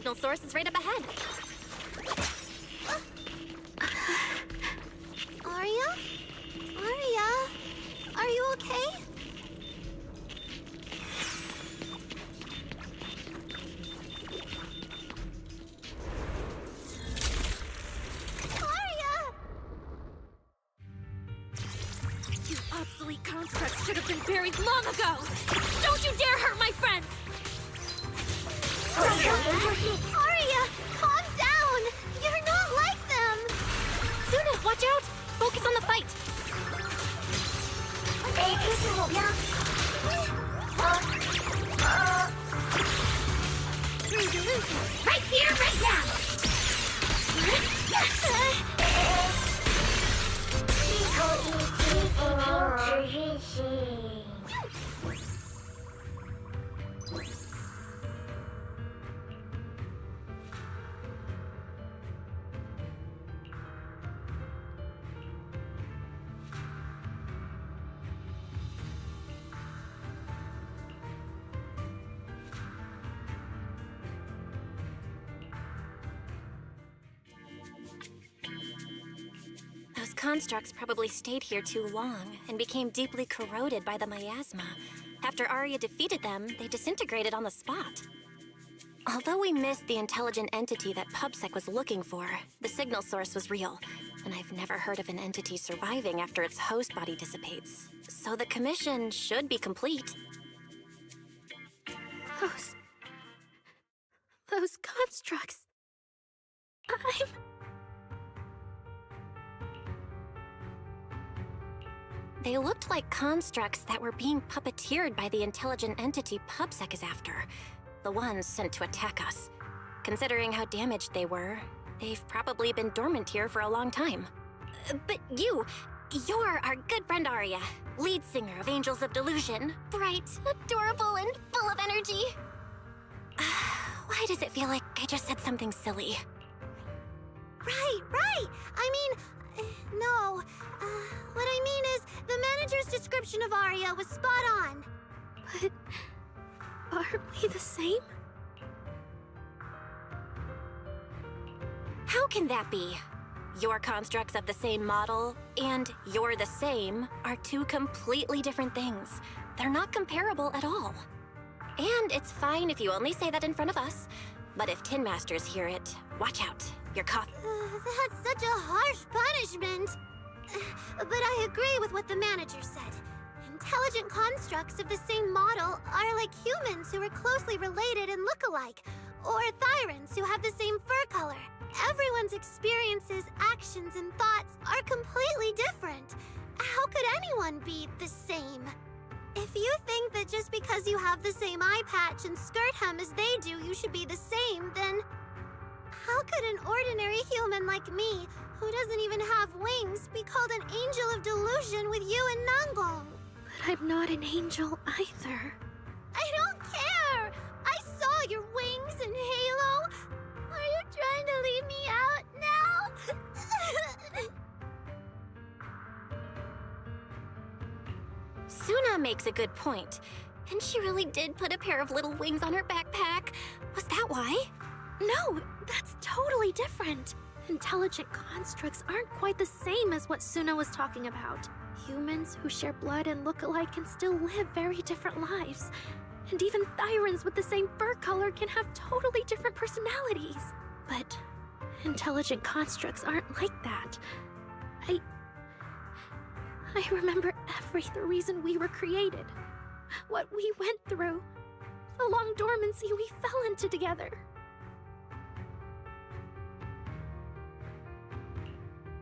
signal source is right up ahead. Aria? Aria? Are you okay? You obsolete constructs should have been buried long ago! Don't you dare hurt my friends! Aria, calm down! You're not like them! Suna, watch out! Focus on the fight! Right here, right now! Those constructs probably stayed here too long and became deeply corroded by the miasma. After Arya defeated them, they disintegrated on the spot. Although we missed the intelligent entity that PubSec was looking for, the signal source was real, and I've never heard of an entity surviving after its host body dissipates. So the commission should be complete. Those constructs... They looked like constructs that were being puppeteered by the intelligent entity PubSec is after. The ones sent to attack us. Considering how damaged they were, they've probably been dormant here for a long time. But you're our good friend Arya, lead singer of Angels of Delusion. Bright, adorable, and full of energy. Why does it feel like I just said something silly? Right! I mean, no. What I mean is, the manager's description of Arya was spot on. But... aren't we the same? How can that be? Your constructs of the same model and you're the same are two completely different things. They're not comparable at all. And it's fine if you only say that in front of us. But if Tin Masters hear it, watch out. You're caught. That's such a harsh punishment. But I agree with what the manager said. Intelligent constructs of the same model are like humans who are closely related and look alike, or Thyrans who have the same fur color. Everyone's experiences, actions, and thoughts are completely different. How could anyone be the same? If you think that just because you have the same eye patch and skirt hem as they do, you should be the same, then how could an ordinary human like me, who doesn't even have wings, be called an angel of delusion with you and Nangbong? But I'm not an angel either. I don't care! I saw your wings and halo! Are you trying to leave me out now? Suna makes a good point. And she really did put a pair of little wings on her backpack. Was that why? No, that's totally different. Intelligent constructs aren't quite the same as what Suna was talking about. Humans who share blood and look alike can still live very different lives. And even Thyrans with the same fur color can have totally different personalities. But intelligent constructs aren't like that. I remember the reason we were created. What we went through. The long dormancy we fell into together.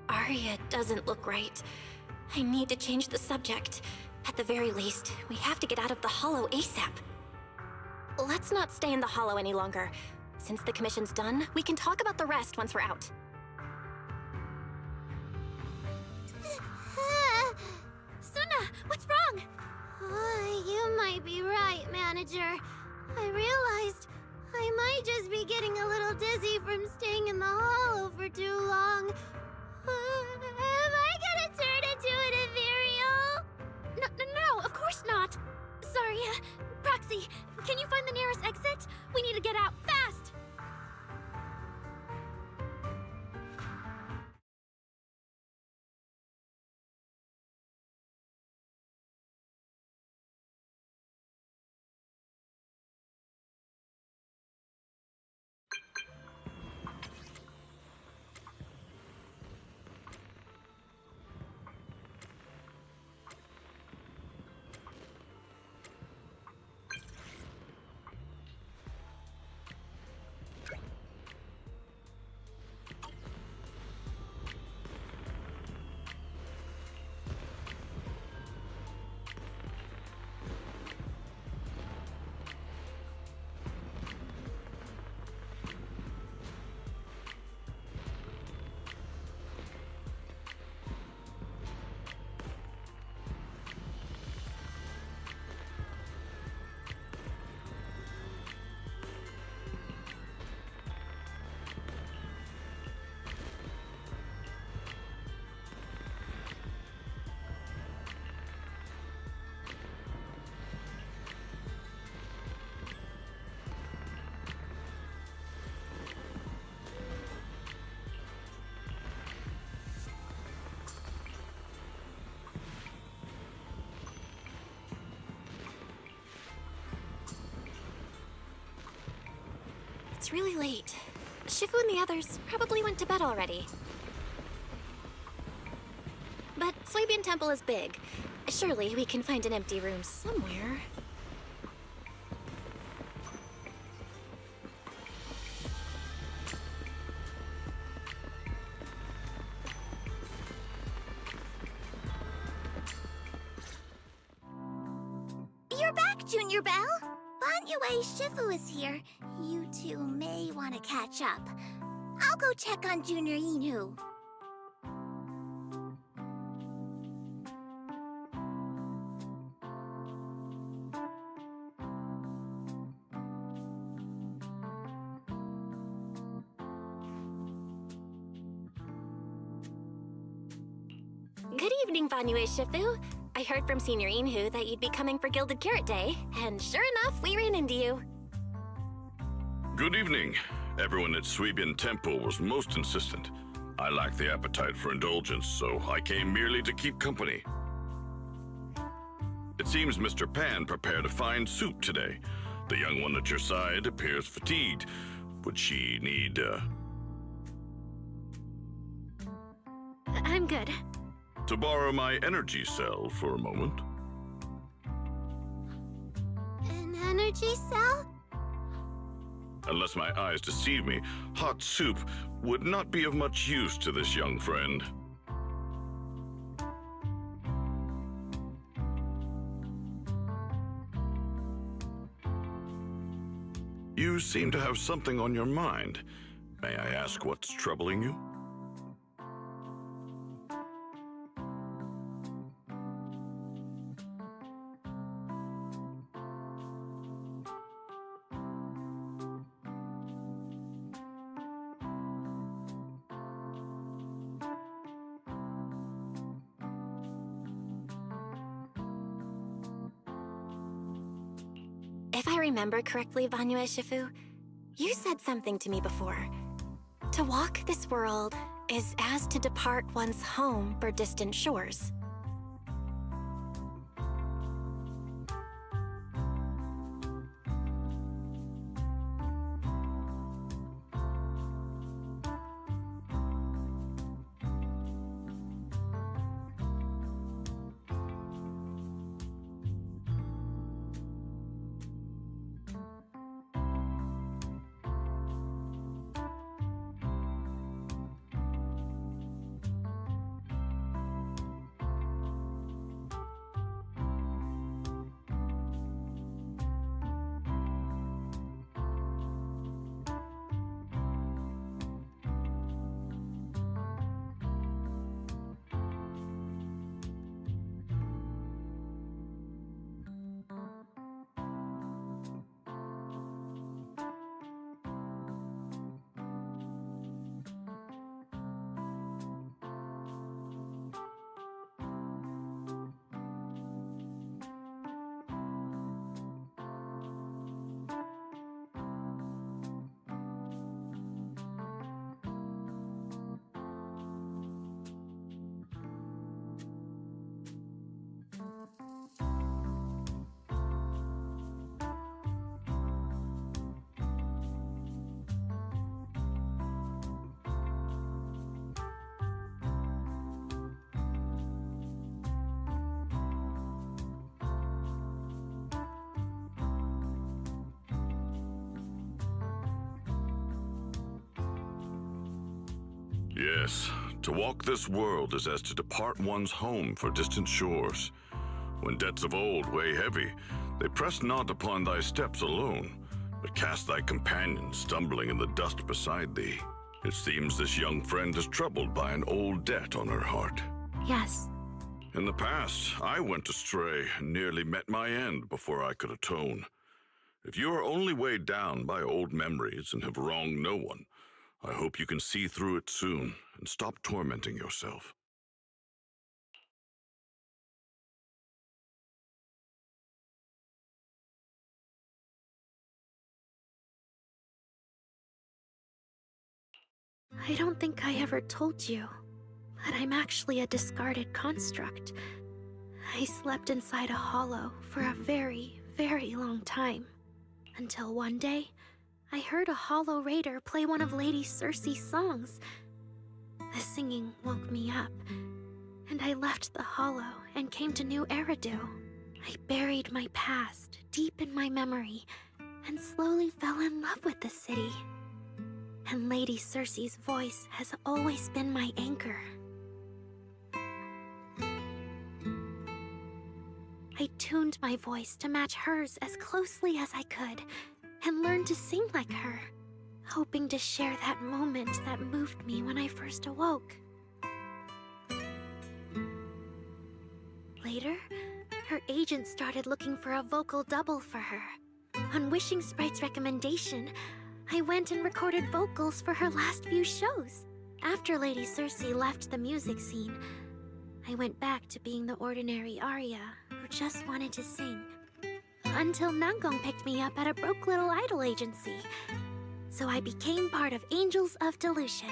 Arya doesn't look right. I need to change the subject. At the very least, we have to get out of the Hollow ASAP. Let's not stay in the Hollow any longer. Since the commission's done, we can talk about the rest once we're out. Suna, what's wrong? You might be right, Manager. I realized I might just be getting a little dizzy from staying in the Hollow for too long. Am I gonna turn into an ethereal? No, of course not. Sorry, Proxy, can you find the nearest exit? We need to get out, fast! It's really late. Shifu and the others probably went to bed already. But Suibian Temple is big. Surely we can find an empty room somewhere. You're back, Junior Belle. Banyue Shifu is here. You two may want to catch up. I'll go check on Junior Inu. Good evening, Banyue Shifu. I heard from Senior Inhu that you'd be coming for Gilded Carrot Day, and sure enough, we ran into you. Good evening. Everyone at Suibian Temple was most insistent. I lacked the appetite for indulgence, so I came merely to keep company. It seems Mr. Pan prepared a fine soup today. The young one at your side appears fatigued. Would she need, I'm good. to borrow my energy cell for a moment? An energy cell? Unless my eyes deceive me, hot soup would not be of much use to this young friend. You seem to have something on your mind. May I ask what's troubling you? If I remember correctly, Banyue Shifu, you said something to me before. To walk this world is as to depart one's home for distant shores. Yes, to walk this world is as to depart one's home for distant shores. When debts of old weigh heavy, they press not upon thy steps alone, but cast thy companion stumbling in the dust beside thee. It seems this young friend is troubled by an old debt on her heart. Yes. In the past, I went astray and nearly met my end before I could atone. If you are only weighed down by old memories and have wronged no one, I hope you can see through it soon and stop tormenting yourself. I don't think I ever told you, but I'm actually a discarded construct. I slept inside a hollow for a very, very long time. Until one day, I heard a hollow raider play one of Lady Circe's songs. The singing woke me up, and I left the hollow and came to New Eridu. I buried my past deep in my memory and slowly fell in love with the city. And Lady Circe's voice has always been my anchor. I tuned my voice to match hers as closely as I could and learned to sing like her, hoping to share that moment that moved me when I first awoke. Later, her agent started looking for a vocal double for her. On Wishing Sprite's recommendation, I went and recorded vocals for her last few shows. After Lady Circe left the music scene, I went back to being the ordinary Aria who just wanted to sing. Until Nangong picked me up at a broke little idol agency. So I became part of Angels of Delusion.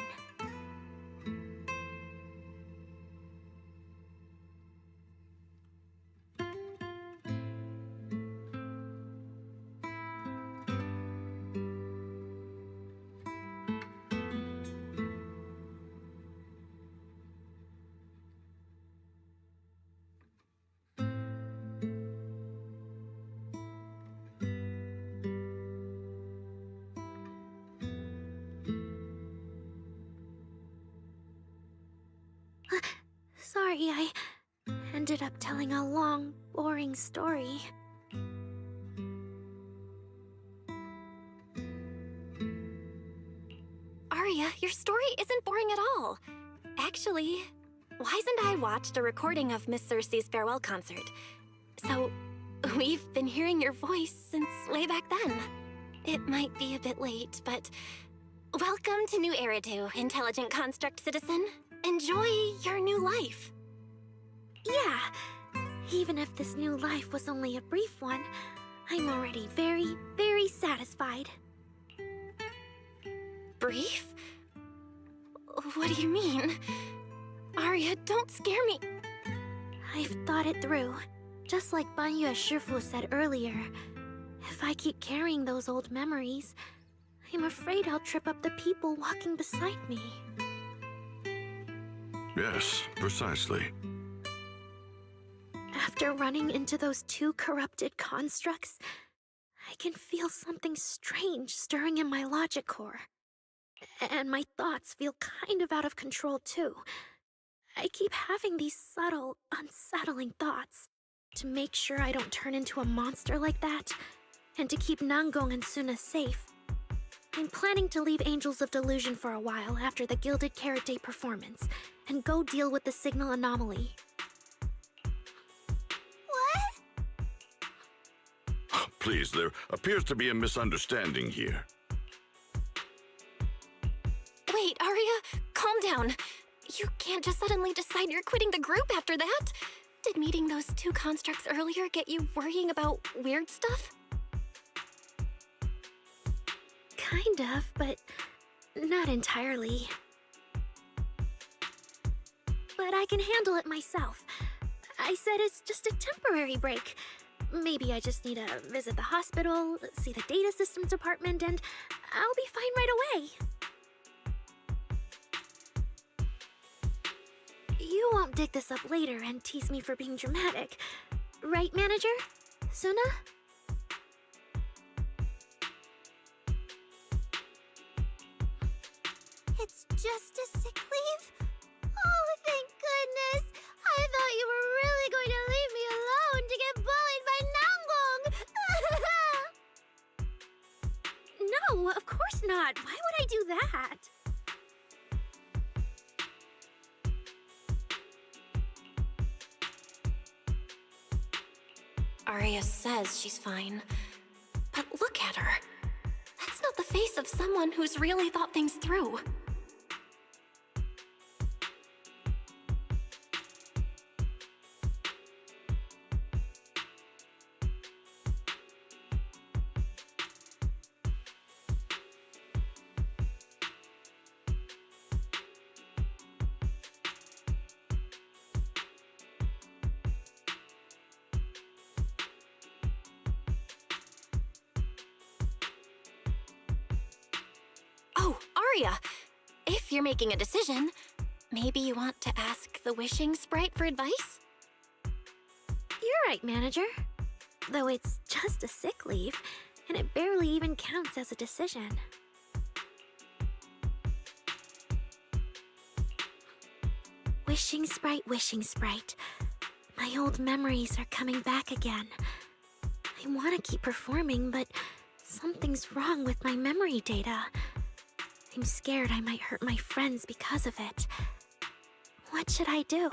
Sorry, I ended up telling a long, boring story. Aria, your story isn't boring at all. Actually, Wise and I watched a recording of Miss Circe's farewell concert. So, we've been hearing your voice since way back then. It might be a bit late, but welcome to New Eridu, Intelligent Construct Citizen. Enjoy your new life. Yeah, even if this new life was only a brief one, I'm already very, very satisfied. Brief? What do you mean? Aria, don't scare me. I've thought it through. Just like Banyu Shifu said earlier, if I keep carrying those old memories, I'm afraid I'll trip up the people walking beside me. Yes, precisely. After running into those two corrupted constructs, I can feel something strange stirring in my logic core. And my thoughts feel kind of out of control too. I keep having these subtle, unsettling thoughts. To make sure I don't turn into a monster like that, and to keep Nangong and Suna safe, I'm planning to leave Angels of Delusion for a while after the Gilded Carrot Day performance, and go deal with the signal anomaly. Please, there appears to be a misunderstanding here. Wait, Aria, calm down. You can't just suddenly decide you're quitting the group after that. Did meeting those two constructs earlier get you worrying about weird stuff? Kind of, but not entirely. But I can handle it myself. I said it's just a temporary break. Maybe I just need to visit the hospital, see the data systems department, and I'll be fine right away. You won't dig this up later and tease me for being dramatic. Right, manager? Suna? It's just a sick leave? Oh, thank goodness! I thought you were really going to leave me alone to get bullied by Nangong! No, of course not. Why would I do that? Aria says she's fine. But look at her. That's not the face of someone who's really thought things through. Arya. If you're making a decision, maybe you want to ask the Wishing Sprite for advice? You're right, Manager. Though it's just a sick leave, and it barely even counts as a decision. Wishing Sprite, Wishing Sprite. My old memories are coming back again. I want to keep performing, but something's wrong with my memory data. I'm scared I might hurt my friends because of it. What should I do?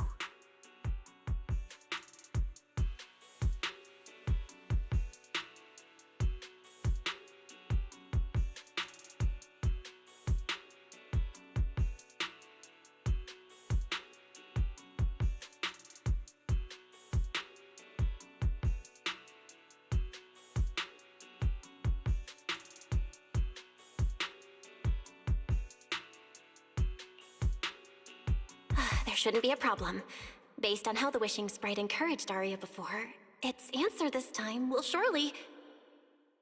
There shouldn't be a problem. Based on how the Wishing Sprite encouraged Arya before, its answer this time will surely...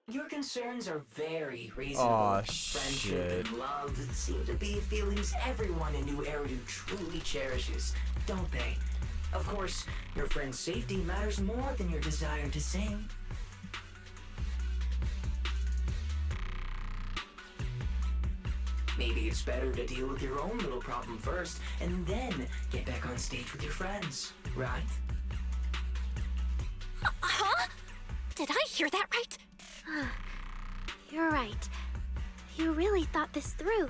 Your concerns are very reasonable. Aw, Friendship shit. and love seem to be feelings everyone in New Eridu truly cherishes, don't they? Of course, your friend's safety matters more than your desire to sing. Maybe it's better to deal with your own little problem first, and then get back on stage with your friends, right? Huh? Did I hear that right? You're right. You really thought this through.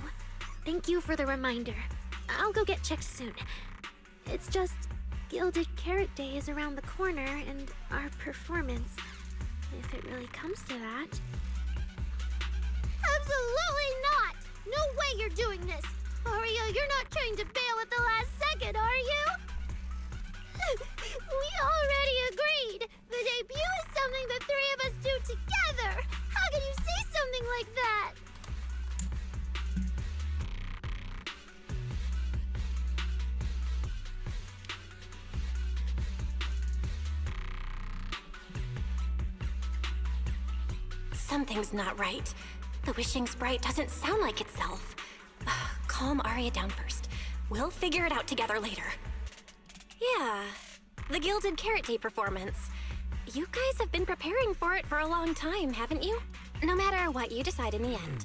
Thank you for the reminder. I'll go get checked soon. It's just Gilded Carrot Day is around the corner, and our performance, if it really comes to that... Absolutely not! No way you're doing this! Arya, you're not trying to bail at the last second, are you? We already agreed! The debut is something the three of us do together! How can you say something like that? Something's not right. The Wishing Sprite doesn't sound like itself. Calm Arya down first. We'll figure it out together later. Yeah, the Gilded Carrot Day performance. You guys have been preparing for it for a long time, haven't you? No matter what you decide in the end,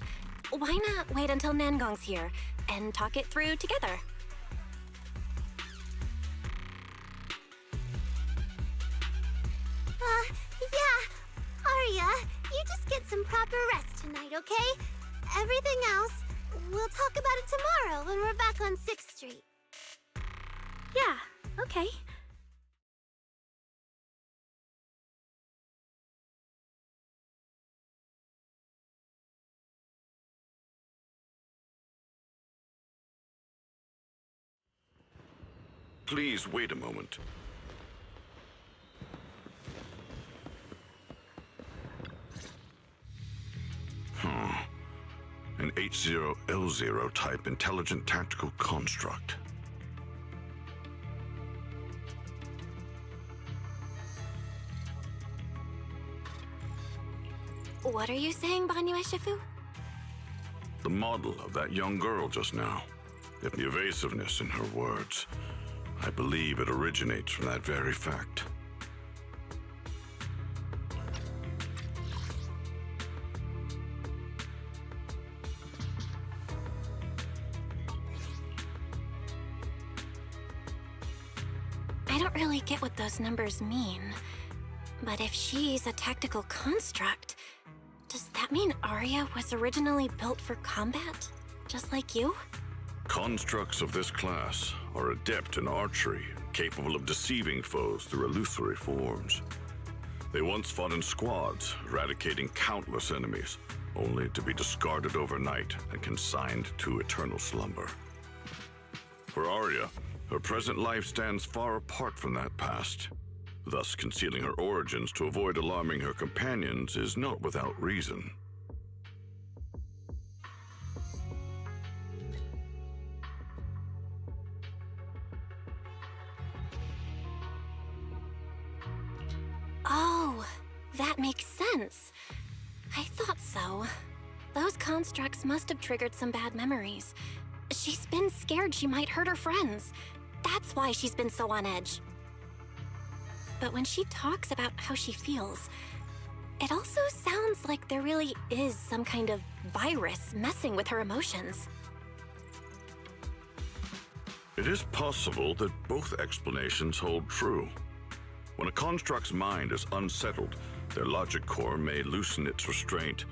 why not wait until Nangong's here and talk it through together? Yeah. Arya, you just get some proper rest tonight, okay? Everything else, we'll talk about it tomorrow when we're back on 6th Street. Yeah, okay. Please wait a moment. An H0L0 type intelligent tactical construct. What are you saying, Banyu Eshifu? The model of that young girl just now. If the evasiveness in her words, I believe it originates from that very fact. I don't really get what those numbers mean. But if she's a tactical construct, does that mean Arya was originally built for combat? Just like you? Constructs of this class are adept in archery, capable of deceiving foes through illusory forms. They once fought in squads, eradicating countless enemies, only to be discarded overnight and consigned to eternal slumber. For Arya, her present life stands far apart from that past. Thus, concealing her origins to avoid alarming her companions is not without reason. Oh, that makes sense. I thought so. Those constructs must have triggered some bad memories. She's been scared she might hurt her friends. That's why she's been so on edge. But when she talks about how she feels, it also sounds like there really is some kind of virus messing with her emotions. It is possible that both explanations hold true. When a construct's mind is unsettled, their logic core may loosen its restraint.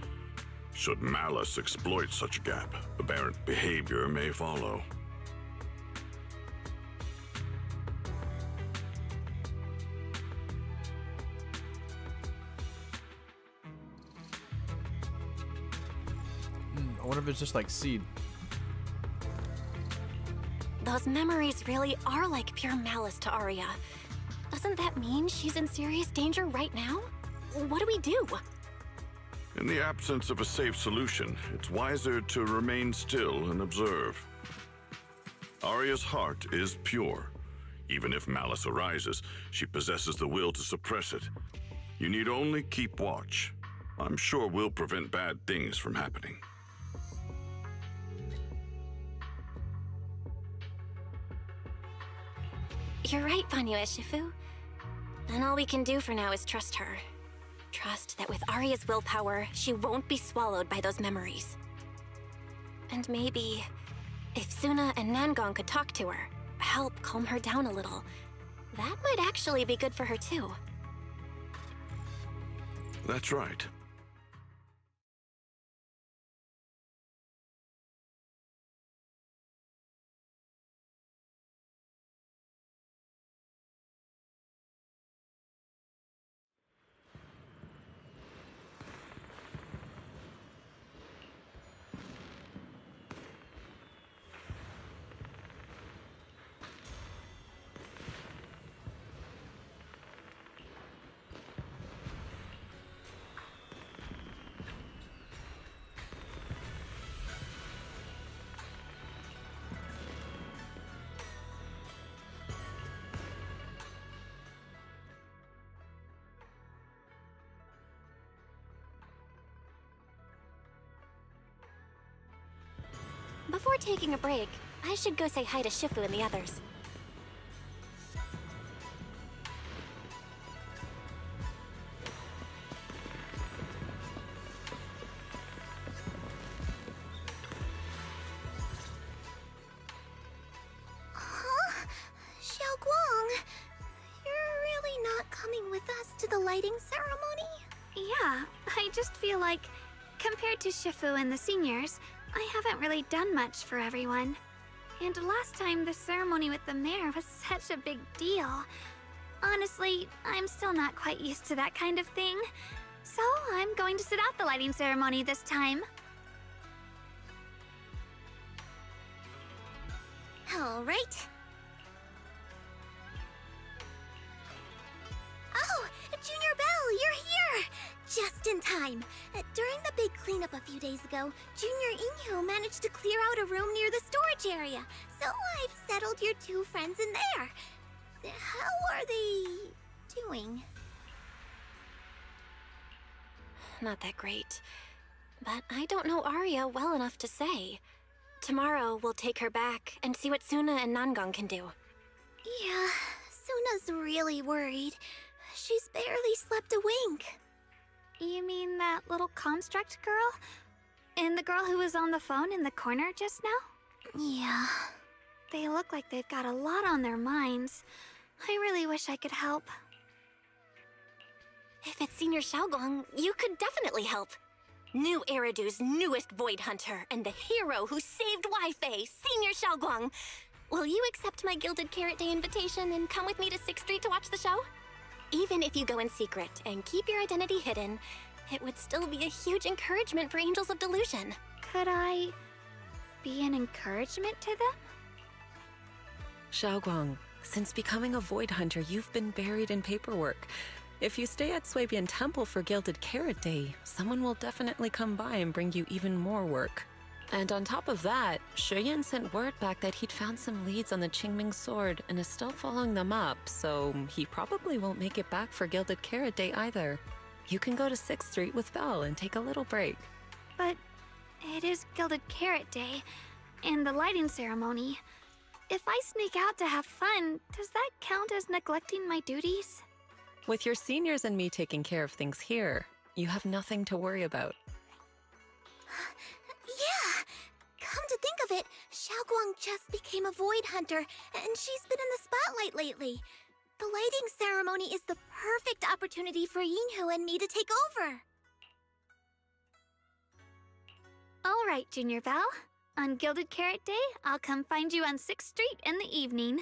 Should malice exploit such a gap, aberrant behavior may follow. I wonder if it's just like seed. Those memories really are like pure malice to Arya. Doesn't that mean she's in serious danger right now? What do we do? In the absence of a safe solution, it's wiser to remain still and observe. Arya's heart is pure. Even if malice arises, she possesses the will to suppress it. You need only keep watch. I'm sure we'll prevent bad things from happening. You're right, Vanyu Shifu. And all we can do for now is trust her. Trust that with Arya's willpower, she won't be swallowed by those memories. And maybe, if Suna and Nangong could talk to her, help calm her down a little, that might actually be good for her too. That's right. Before taking a break, I should go say hi to Shifu and the others. Huh? Xiaoguang, you're really not coming with us to the lighting ceremony? Yeah, I just feel like, compared to Shifu and the seniors, I haven't really done much for everyone. And last time, the ceremony with the mayor was such a big deal. Honestly, I'm still not quite used to that kind of thing. So I'm going to sit out the lighting ceremony this time. All right. Oh, Junior Belle, you're here! Just in time. During the big cleanup a few days ago, Junior Inyo managed to clear out a room near the storage area. So I've settled your two friends in there. How are they doing? Not that great. But I don't know Arya well enough to say. Tomorrow, we'll take her back and see what Suna and Nangong can do. Yeah, Suna's really worried. She's barely slept a wink. You mean that little construct girl? And the girl who was on the phone in the corner just now? Yeah. They look like they've got a lot on their minds. I really wish I could help. If it's Senior Xiaoguang, you could definitely help. New Eridu's newest Void Hunter and the hero who saved Wi-Fi, Senior Xiaoguang. Will you accept my Gilded Carrot Day invitation and come with me to 6th Street to watch the show? Even if you go in secret and keep your identity hidden, it would still be a huge encouragement for Angels of Delusion. Could I be an encouragement to them? Xiaoguang, since becoming a Void Hunter, you've been buried in paperwork. If you stay at Swabian Temple for Gilded Carrot Day, someone will definitely come by and bring you even more work. And on top of that, Shuyan sent word back that he'd found some leads on the Qingming sword and is still following them up, so he probably won't make it back for Gilded Carrot Day either. You can go to 6th Street with Belle and take a little break. But It is Gilded Carrot Day, and the lighting ceremony. If I sneak out to have fun, does that count as neglecting my duties? With your seniors and me taking care of things here, you have nothing to worry about. Yeah! Come to think of it, Xiaoguang just became a void hunter, and she's been in the spotlight lately. The lighting ceremony is the perfect opportunity for Yinghu and me to take over. All right, Junior Val. On Gilded Carrot Day, I'll come find you on 6th Street in the evening.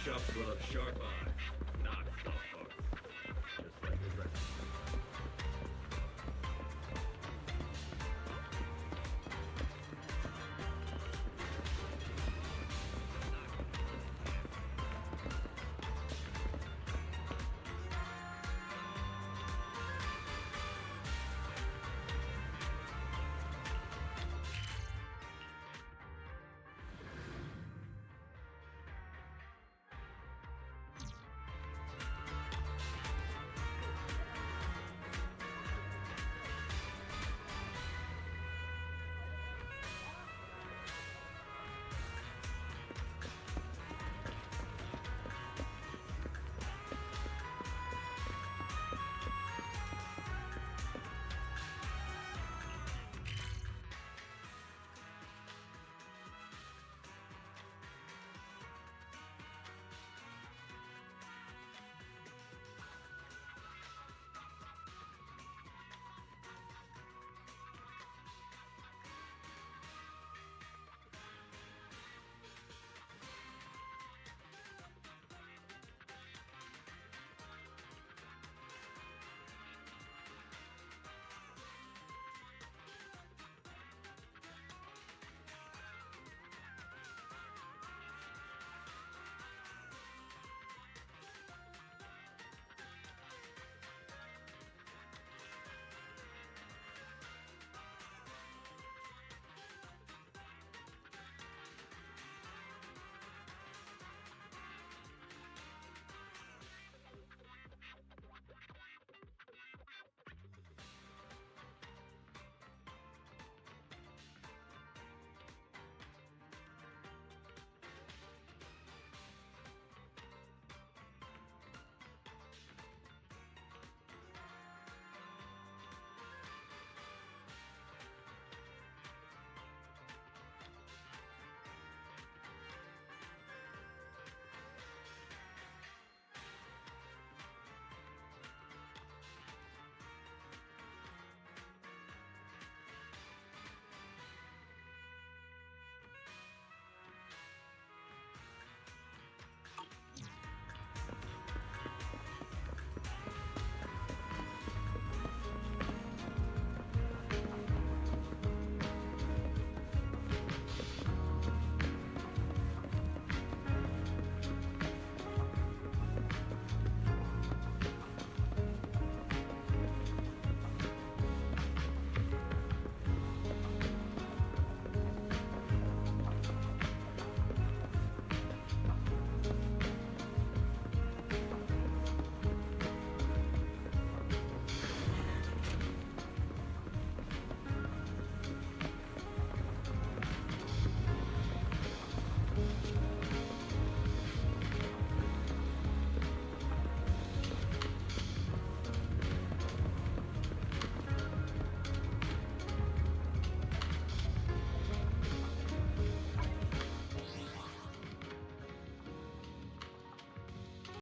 shop's well up sharp on.